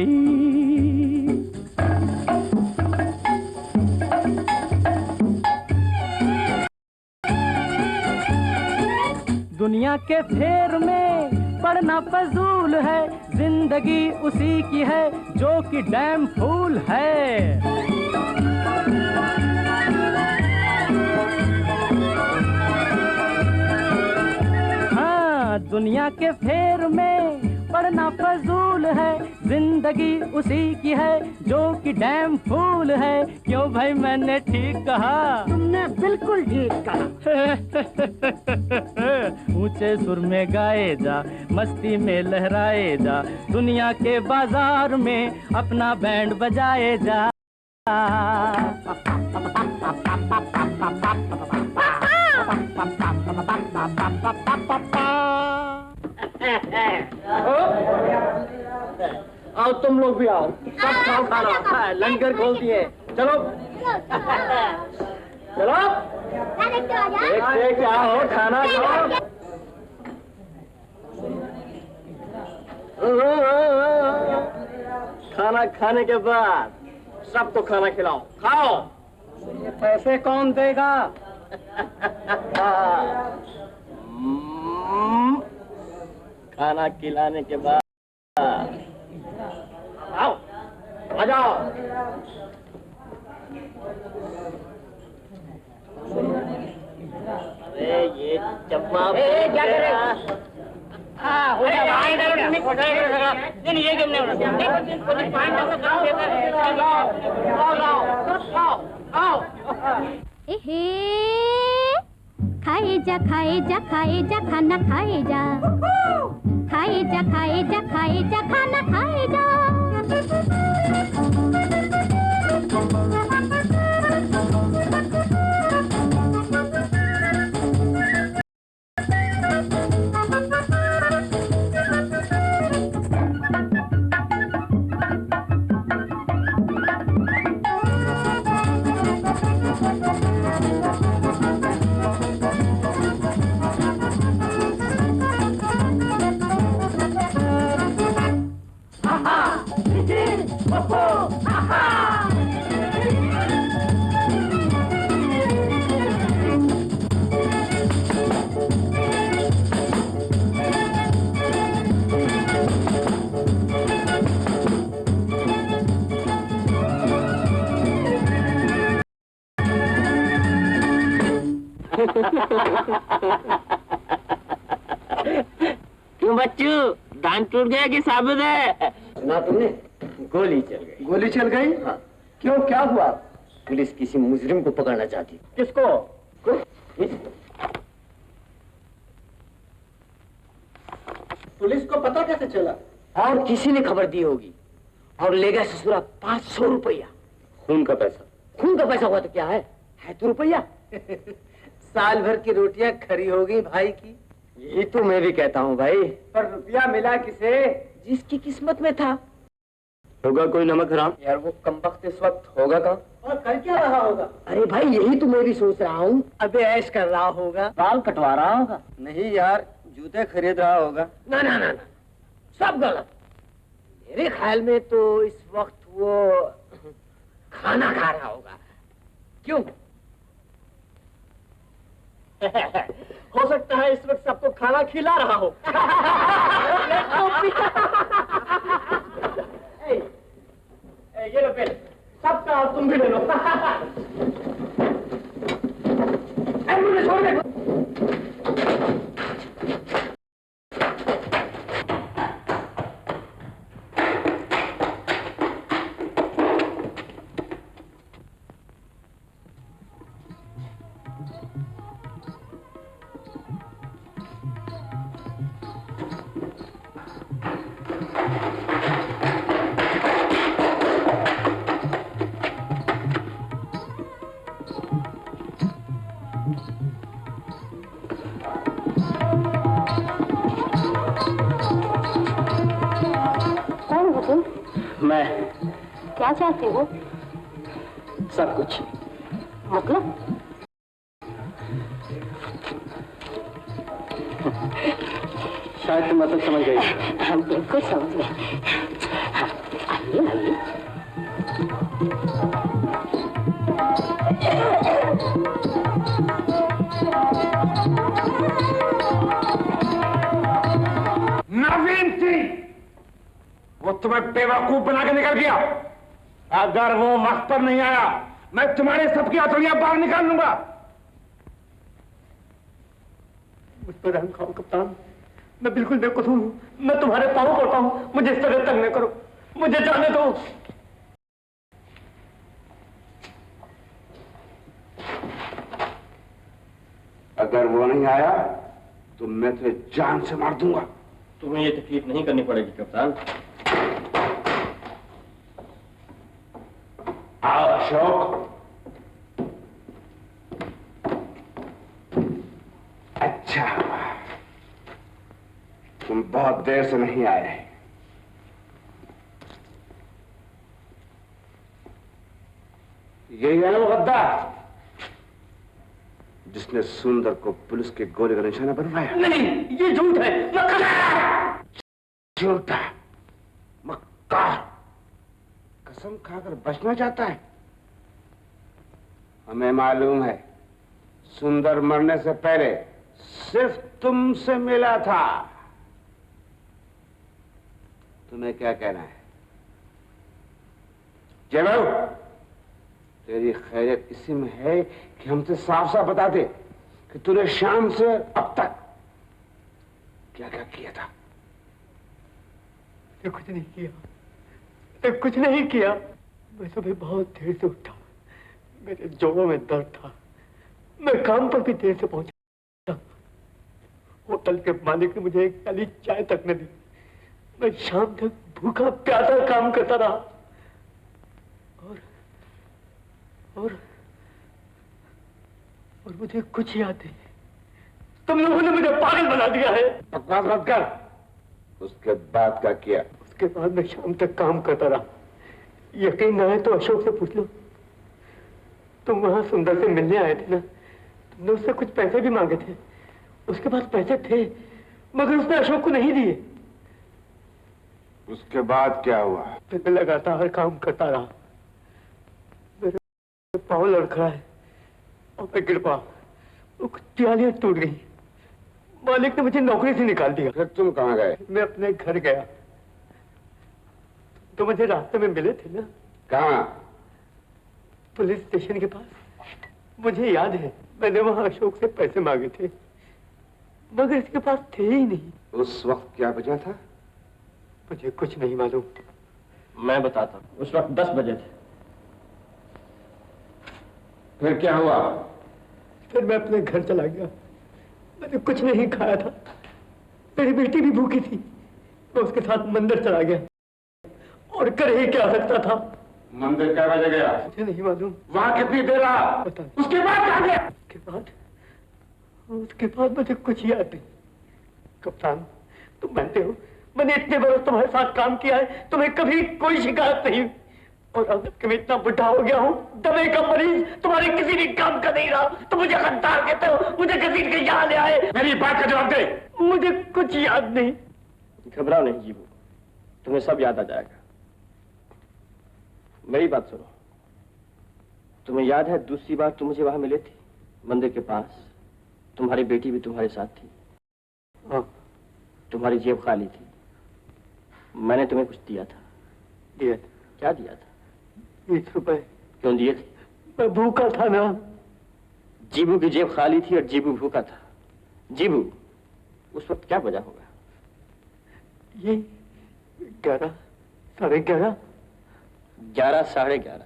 दुनिया के फेर में पड़ना फजूल है, जिंदगी उसी की है जो कि डैम फूल है। हाँ, दुनिया के फेर में पड़ना फजूल है, जिंदगी उसी की है जो कि डैम फूल है। क्यों भाई मैंने ठीक कहा? तुमने बिल्कुल ठीक कहा। ऊंचे सुर में गाए जा, मस्ती में लहराए जा, दुनिया के बाजार में अपना बैंड बजाए जा। आओ तुम लोग भी आओ, सब खाओ खाना, लंगर खोल दिए। चलो चलो, देख क्या हो, खाना खाओ। खाना खाने के बाद सबको खाना खिलाओ, खाओ। ये पैसे कौन देगा? खाना खिलाने के बाद आओ, आ जाओ। अरे ये चम्मा क्या कर रहे हो? खाए जा खाए जा खाए जा खाना खाए जा, खाए जा खाए जा खाए जा खाना खाए जा। क्यों बच्चू, दांत टूट गया कि साबुत है? सुना तुमने? गोली चल गई। गोली चल गई? हाँ। क्यों, क्या हुआ? पुलिस किसी मुजरिम को पकड़ना चाहती। किसको? पुलिस को पता कैसे चला? और किसी ने खबर दी होगी और ले गया ससुरा 500 रुपया। खून का पैसा? खून का पैसा हुआ तो क्या है तो रुपया। साल भर की रोटियां खरी होगी भाई की। यही तो मैं भी कहता हूँ भाई। पर रुपया मिला किसे? जिसकी किस्मत में था। होगा कोई नमक हराम। यार वो कमबख्त इस वक्त होगा कहाँ? और कर क्या रहा होगा? अरे भाई यही तो मैं भी सोच रहा हूँ। अबे ऐश कर रहा होगा, बाल कटवा रहा होगा। नहीं यार, जूते खरीद रहा होगा। ना ना ना ना, सब गलत। मेरे ख्याल में तो इस वक्त वो खाना खा रहा होगा। क्यों? हो सकता है इस वक्त सबको खाना खिला रहा हो। ये लो पहले, सबका तुम भी ले लो। मुझे छोड़ दे। मैं क्या चाहते हो? सब कुछ। मतलब? शायद तुम मतलब समझ गई। हम बिल्कुल समझ गए। आइए आइए। नवीन सिंह, वो तुम्हें बेवकूफ बना के निकल गया। अगर वो वक्त पर नहीं आया, मैं तुम्हारे सबकी हथौड़ियां बाहर निकाल लूंगा। मुझ पर रहम खाओ कप्तान, मैं बिल्कुल बेकसूर हूँ। मैं तुम्हारे पाँव पड़ता हूँ, मुझे इस तरह तंग न करो, मुझे जाने दो। अगर वो नहीं आया तो मैं तुझे जान से मार दूंगा। तुम्हें ये तकलीफ नहीं करनी पड़ेगी कप्तान। आओ अशोक। अच्छा, तुम बहुत देर से नहीं आए। यही है ना वो गद्दार जिसने सुंदर को पुलिस के गोली का निशाना बनवाया? नहीं, ये झूठ है। झूठा मक्कार, कसम खाकर बचना चाहता है। हमें मालूम है, सुंदर मरने से पहले सिर्फ तुमसे मिला था। तुम्हें क्या कहना है? जय बाबू, तेरी खैरियत इसी में है कि हमसे साफ साफ बता दे कि तूने शाम से अब तक क्या क्या किया था। कुछ नहीं किया, कुछ नहीं किया। मैं सुबह बहुत देर से उठा, मेरे जोड़ों में दर्द था। मैं काम पर भी देर से पहुंचा। होटल के मालिक ने मुझे एक प्याली चाय तक न दी। मैं शाम तक भूखा प्यासा काम करता रहा। और मुझे कुछ याद नहीं। तुम लोगों ने मुझे पागल बना दिया है। बकवास मत कर। उसके बाद क्या किया? उसके बाद मैं शाम तक काम करता रहा। यकीन ना है तो अशोक से पूछ लो। तुम वहां सुंदर से मिलने आए थे ना, तुमने उससे कुछ पैसे भी मांगे थे। उसके पास पैसे थे मगर उसने अशोक को नहीं दिए। उसके बाद क्या हुआ? फिर मैं लगातार काम करता रहा। मेरे पाँव लड़खड़ाए और मैं गिर पड़ा। तियालियां टूट गई। मालिक ने मुझे नौकरी से निकाल दिया। फिर तुम कहाँ गए? मैं अपने घर गया। तो मुझे रास्ते में मिले थे ना। कहाँ? पुलिस स्टेशन के पास। मुझे याद है मैंने वहां अशोक से पैसे मांगे थे, मगर इसके पास थे ही नहीं। उस वक्त क्या वजह था? मुझे कुछ नहीं मालूम। मैं बताता हूँ। उस वक्त 10 बजे थे। फिर क्या हुआ? फिर मैं अपने घर चला गया। मैंने कुछ नहीं खाया था, मेरी बेटी भी भूखी थी। मैं उसके साथ मंदिर चला गया और कर ही क्या सकता था। मंदिर क्या बजे गया? मुझे नहीं मालूम। वहां कितनी देर रहा? उसके बाद कहाँ गया? उसके बाद मुझे कुछ याद नहीं। कप्तान, तुम जानते हो मैंने इतने बरस तुम्हारे साथ काम किया है, तुम्हें कभी कोई शिकायत नहीं। और अब जबकि मैं इतना बुढ़ा हो गया हूँ, दमे का मरीज, तुम्हारे किसी भी काम का नहीं रहा, तो मुझे गद्दार कहते हो, मुझे घसीट के यहाँ ले आए। मेरी बात का जवाब दे। मुझे कुछ याद नहीं। घबराओ नहीं जीवू, तुम्हें सब याद आ जाएगा। मेरी बात सुनो। तुम्हें याद है दूसरी बार तुम मुझे वहां मिले थे मंदिर के पास? तुम्हारी बेटी भी तुम्हारे साथ थी। हाँ, तुम्हारी जेब खाली थी। मैंने तुम्हें कुछ दिया था। दिया? क्या दिया था? 20 रुपए। क्यों दिए थे? मैं भूखा था ना। जीबू की जेब खाली थी और जीबू भूखा था। जीबू, उस वक्त क्या वजह होगा? ये 11, साढ़े 11, 11, साढ़े 11।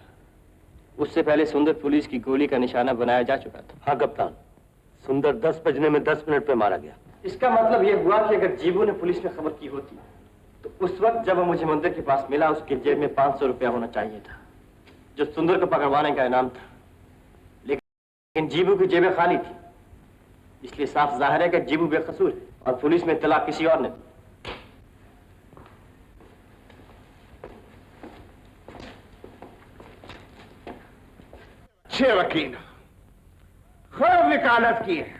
उससे पहले सुंदर पुलिस की गोली का निशाना बनाया जा चुका था। हाँ कप्तान, सुंदर 10 बजने में 10 मिनट पे मारा गया। इसका मतलब यह हुआ कि अगर जीबू ने पुलिस में खबर की होती तो उस वक्त जब वो मुझे मंदिर के पास मिला, उसकी जेब में 500 रुपया होना चाहिए था, जो सुंदर को पकड़वाने का इनाम था। लेकिन जीबू की जेबें खाली थी, इसलिए साफ जाहिर है कि जीबू बेकसूर है और पुलिस में इत्तला किसी और ने दी। अच्छे वकील, खूब वकालत की है।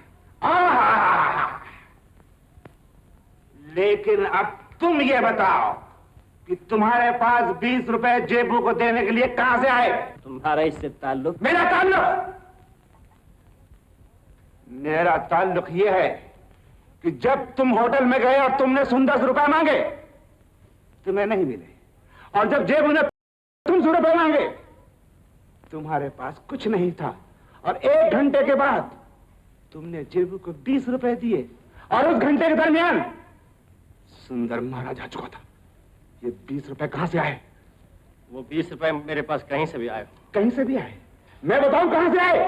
लेकिन अब तुम ये बताओ कि तुम्हारे पास 20 रुपए जेबू को देने के लिए कहां से आए? तुम्हारा इससे ताल्लुक? मेरा ताल्लुक यह है कि जब तुम होटल में गए और तुमने सुंदर से रुपए मांगे, तुम्हें नहीं मिले, और जब जेबू ने तुमसे रुपए मांगे, तुम्हारे पास कुछ नहीं था, और 1 घंटे के बाद तुमने जेबू को 20 रुपए दिए, और उस घंटे के दरमियान सुंदर मारा जा चुका था। ये 20 रुपए कहां से आए? वो 20 रुपए मेरे पास कहीं से भी आए। कहीं से भी आए? मैं बताऊं कहां से आए?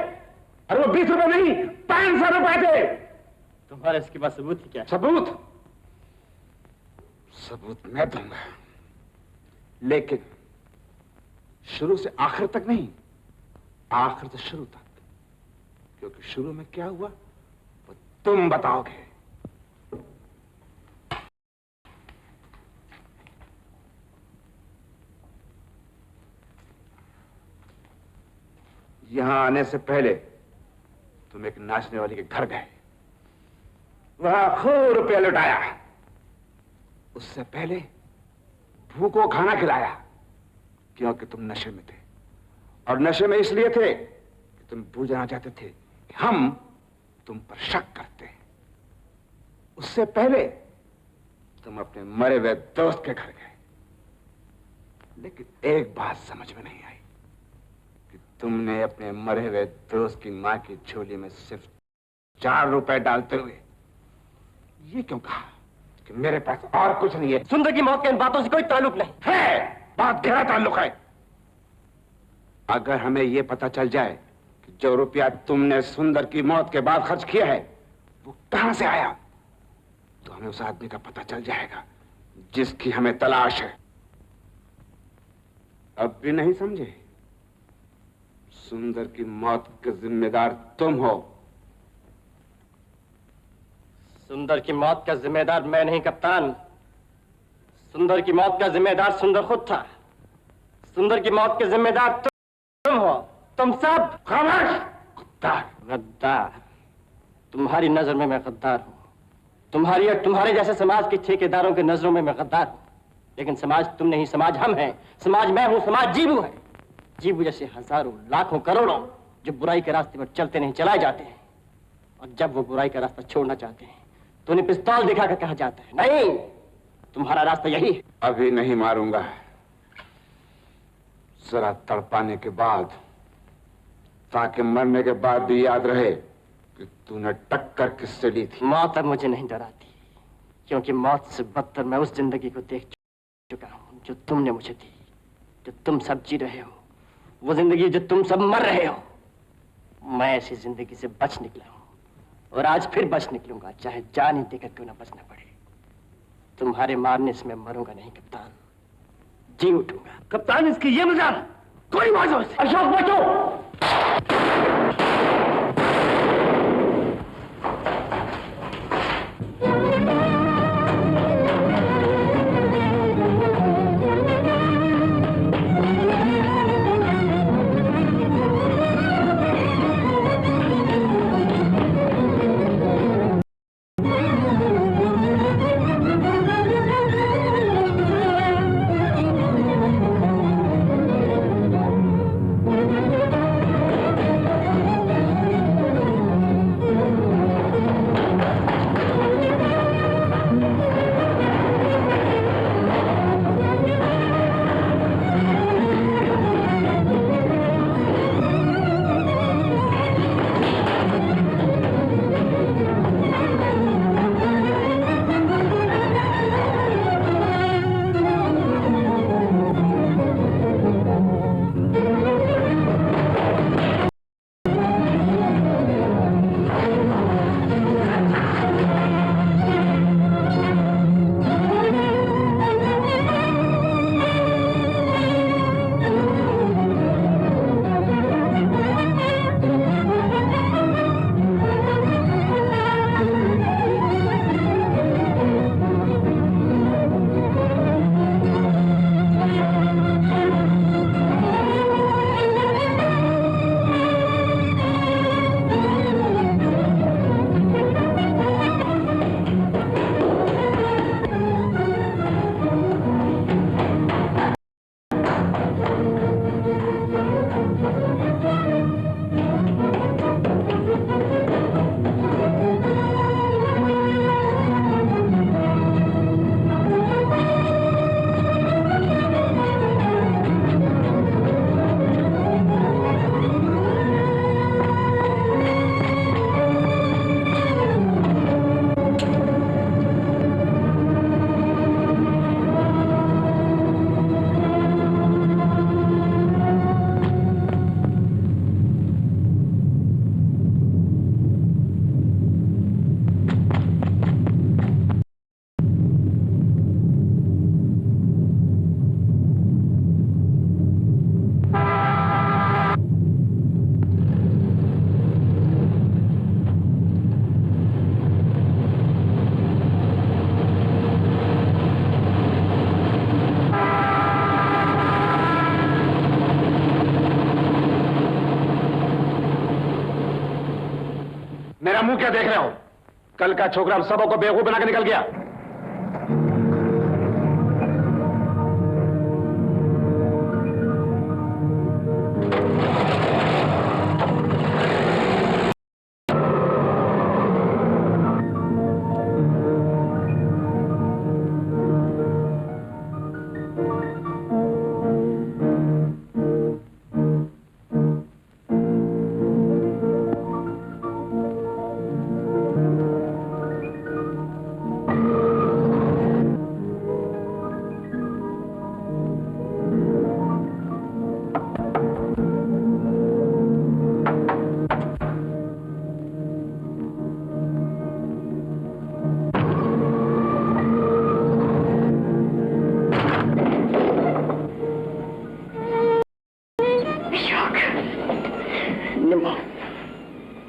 अरे वो 20 रुपए नहीं, 500 रुपए थे। तुम्हारे इसके पास सबूत क्या है? सबूत मैं दूंगा, लेकिन शुरू से आखिर तक नहीं, आखिर से शुरू तक, क्योंकि शुरू में क्या हुआ वो तुम बताओगे। यहां आने से पहले तुम एक नाचने वाली के घर गए, वहां खूब रुपया लुटाया। उससे पहले भूखों खाना खिलाया, क्योंकि तुम नशे में थे, और नशे में इसलिए थे कि तुम भूल जाना चाहते थे कि हम तुम पर शक करते हैं। उससे पहले तुम अपने मरे हुए दोस्त के घर गए, लेकिन एक बात समझ में नहीं आई कि तुमने अपने मरे हुए दोस्त की मां की झोली में सिर्फ 4 रुपए डालते हुए ये क्यों कहा कि मेरे पास और कुछ नहीं है? सुंदर की मौत के इन बातों से कोई ताल्लुक नहीं है। बात गहरा ताल्लुक है। अगर हमें यह पता चल जाए कि जो रुपया तुमने सुंदर की मौत के बाद खर्च किया है वो कहां से आया, तो हमें उस आदमी का पता चल जाएगा जिसकी हमें तलाश है। अब भी नहीं समझे? सुंदर की मौत के जिम्मेदार तुम हो। सुंदर की मौत का जिम्मेदार मैं नहीं कप्तान, सुंदर की मौत का जिम्मेदार सुंदर खुद था। सुंदर की मौत के जिम्मेदार तुम हो, तुम सब। खामोश! गद्दार। तुम्हारी नजर में मैं गद्दार हूं, तुम्हारी और तुम्हारे जैसे समाज के ठेकेदारों की नजरों में मैं गद्दार हूं। लेकिन समाज तुम नहीं, समाज हम हैं, समाज मैं हूं, समाज जीबू है। जीबू जैसे हजारों, लाखों, करोड़ों जो बुराई के रास्ते पर चलते नहीं चलाए जाते हैं, और जब वो बुराई का रास्ता छोड़ना चाहते हैं तो उन्हें पिस्तौल दिखाकर कहा जाता है नहीं, तुम्हारा रास्ता यही है। अभी नहीं मारूंगा, जरा तड़पाने के बाद ताकि मरने के बाद भी याद रहे कि तूने टक्कर किससे ली थी। मौत अब मुझे नहीं डराती, क्योंकि मौत से बदतर मैं उस जिंदगी को देख चुका हूं जो तुमने मुझे दी, जो तुम सब जी रहे हो, वो जिंदगी जो तुम सब मर रहे हो। मैं ऐसी जिंदगी से बच निकला हूं और आज फिर बच निकलूंगा, चाहे जान ही देकर क्यों ना बचना पड़े। तुम्हारे मारने से मैं मरूंगा नहीं कप्तान, जी उठूंगा। कप्तान, इसकी ये मजाक कोई माजूर से। अशोक बचो। मेरा मुंह क्या देख रहे हो? कल का छोकरा हम सबों को बेवकूफ बना के निकल गया।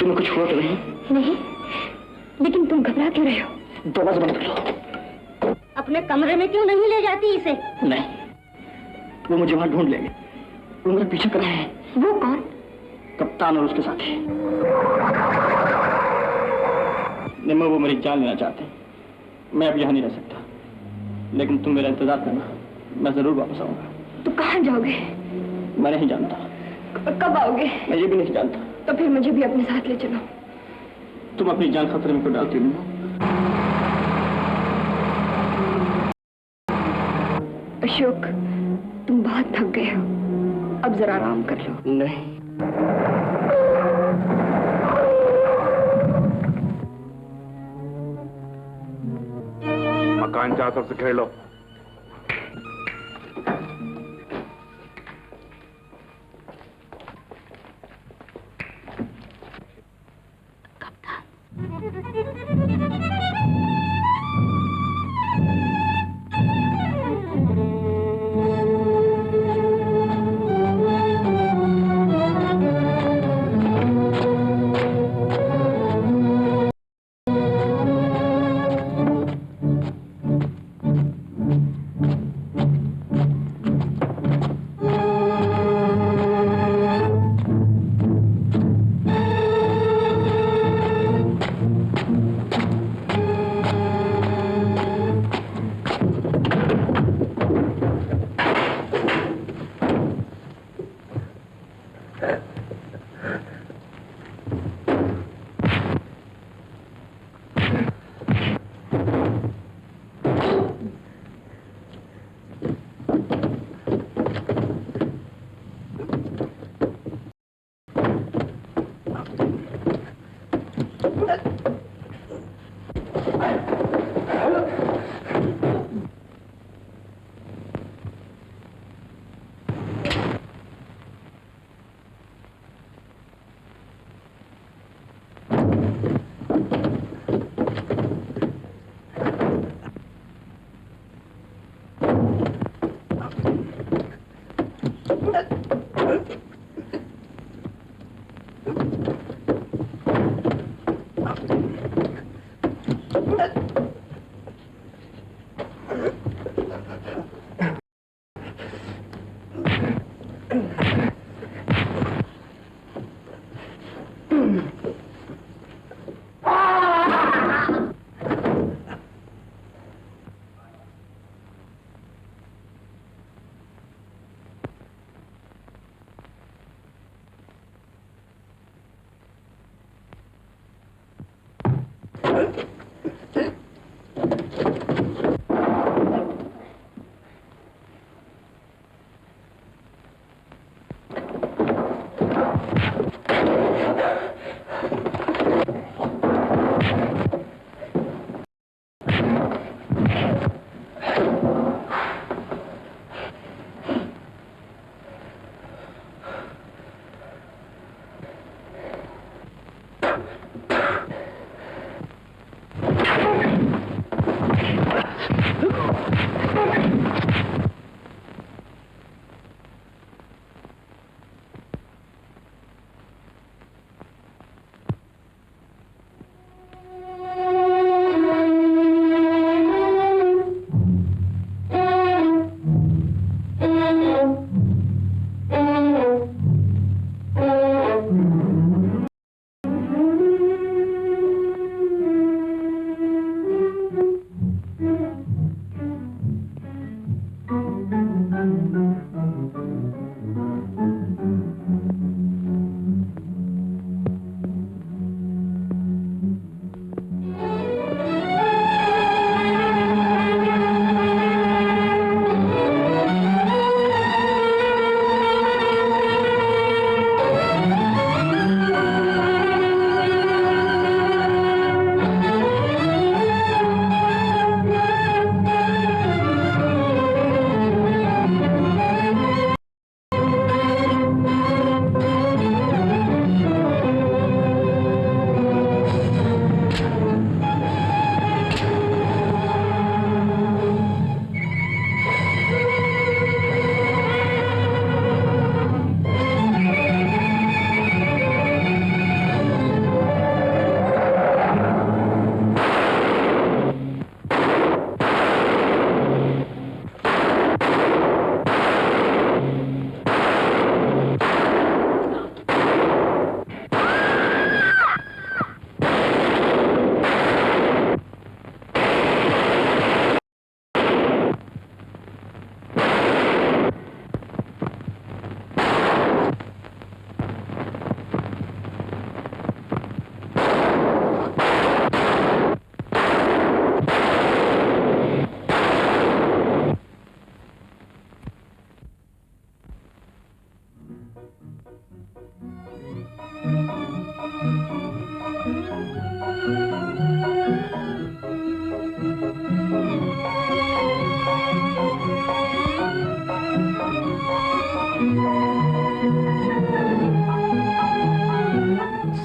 तुम्हें कुछ हुआ तो नहीं? नहीं, लेकिन तुम घबरा क्यों रहे हो? दरवाजा बंद कर लो। अपने कमरे में क्यों नहीं ले जाती इसे? नहीं, वो मुझे वहां ढूंढ लेंगे। वो मेरा पीछे कर रहे हैं। वो कौन? कप्तान और उसके साथी। निम्मा, वो मेरी जान लेना चाहते हैं। मैं अब यहाँ नहीं रह सकता, लेकिन तुम मेरा इंतजार करना, मैं जरूर वापस आऊंगा। तो कहाँ जाओगे? मैं नहीं जानता। कब आओगे? मैं ये भी नहीं जानता। तो फिर मुझे भी अपने साथ ले चलो। तुम अपनी जान खतरे में क्यों डालती हो? अशोक, तुम बहुत थक गए हो, अब जरा आराम कर लो। नहीं, चारों तरफ से घेर लो।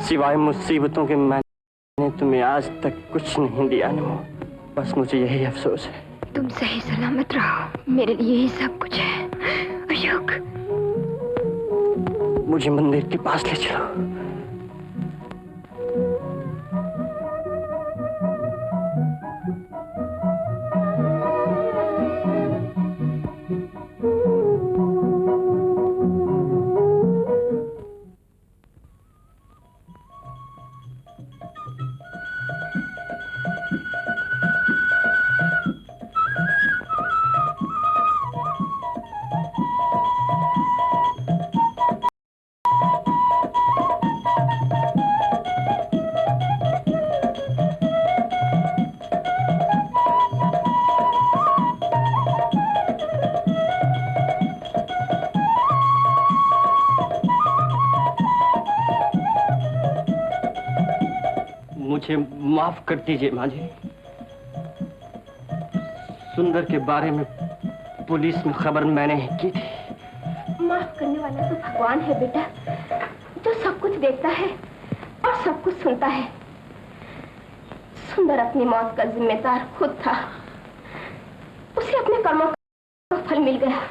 सिवाय मुसीबतों के मैंने तुम्हें आज तक कुछ नहीं दिया अनमोल। बस मुझे यही अफसोस है। तुम सही सलामत रहो, मेरे लिए ही सब कुछ है। अशोक, मुझे मंदिर के पास ले चलो। मुझे माफ कर दीजिए माँ जी। सुंदर के बारे में पुलिस में खबर मैंने ही की थी। माफ करने वाला तो भगवान है बेटा, जो सब कुछ देखता है और सब कुछ सुनता है। सुंदर अपनी मौत का जिम्मेदार खुद था, उसे अपने कर्मों का फल मिल गया।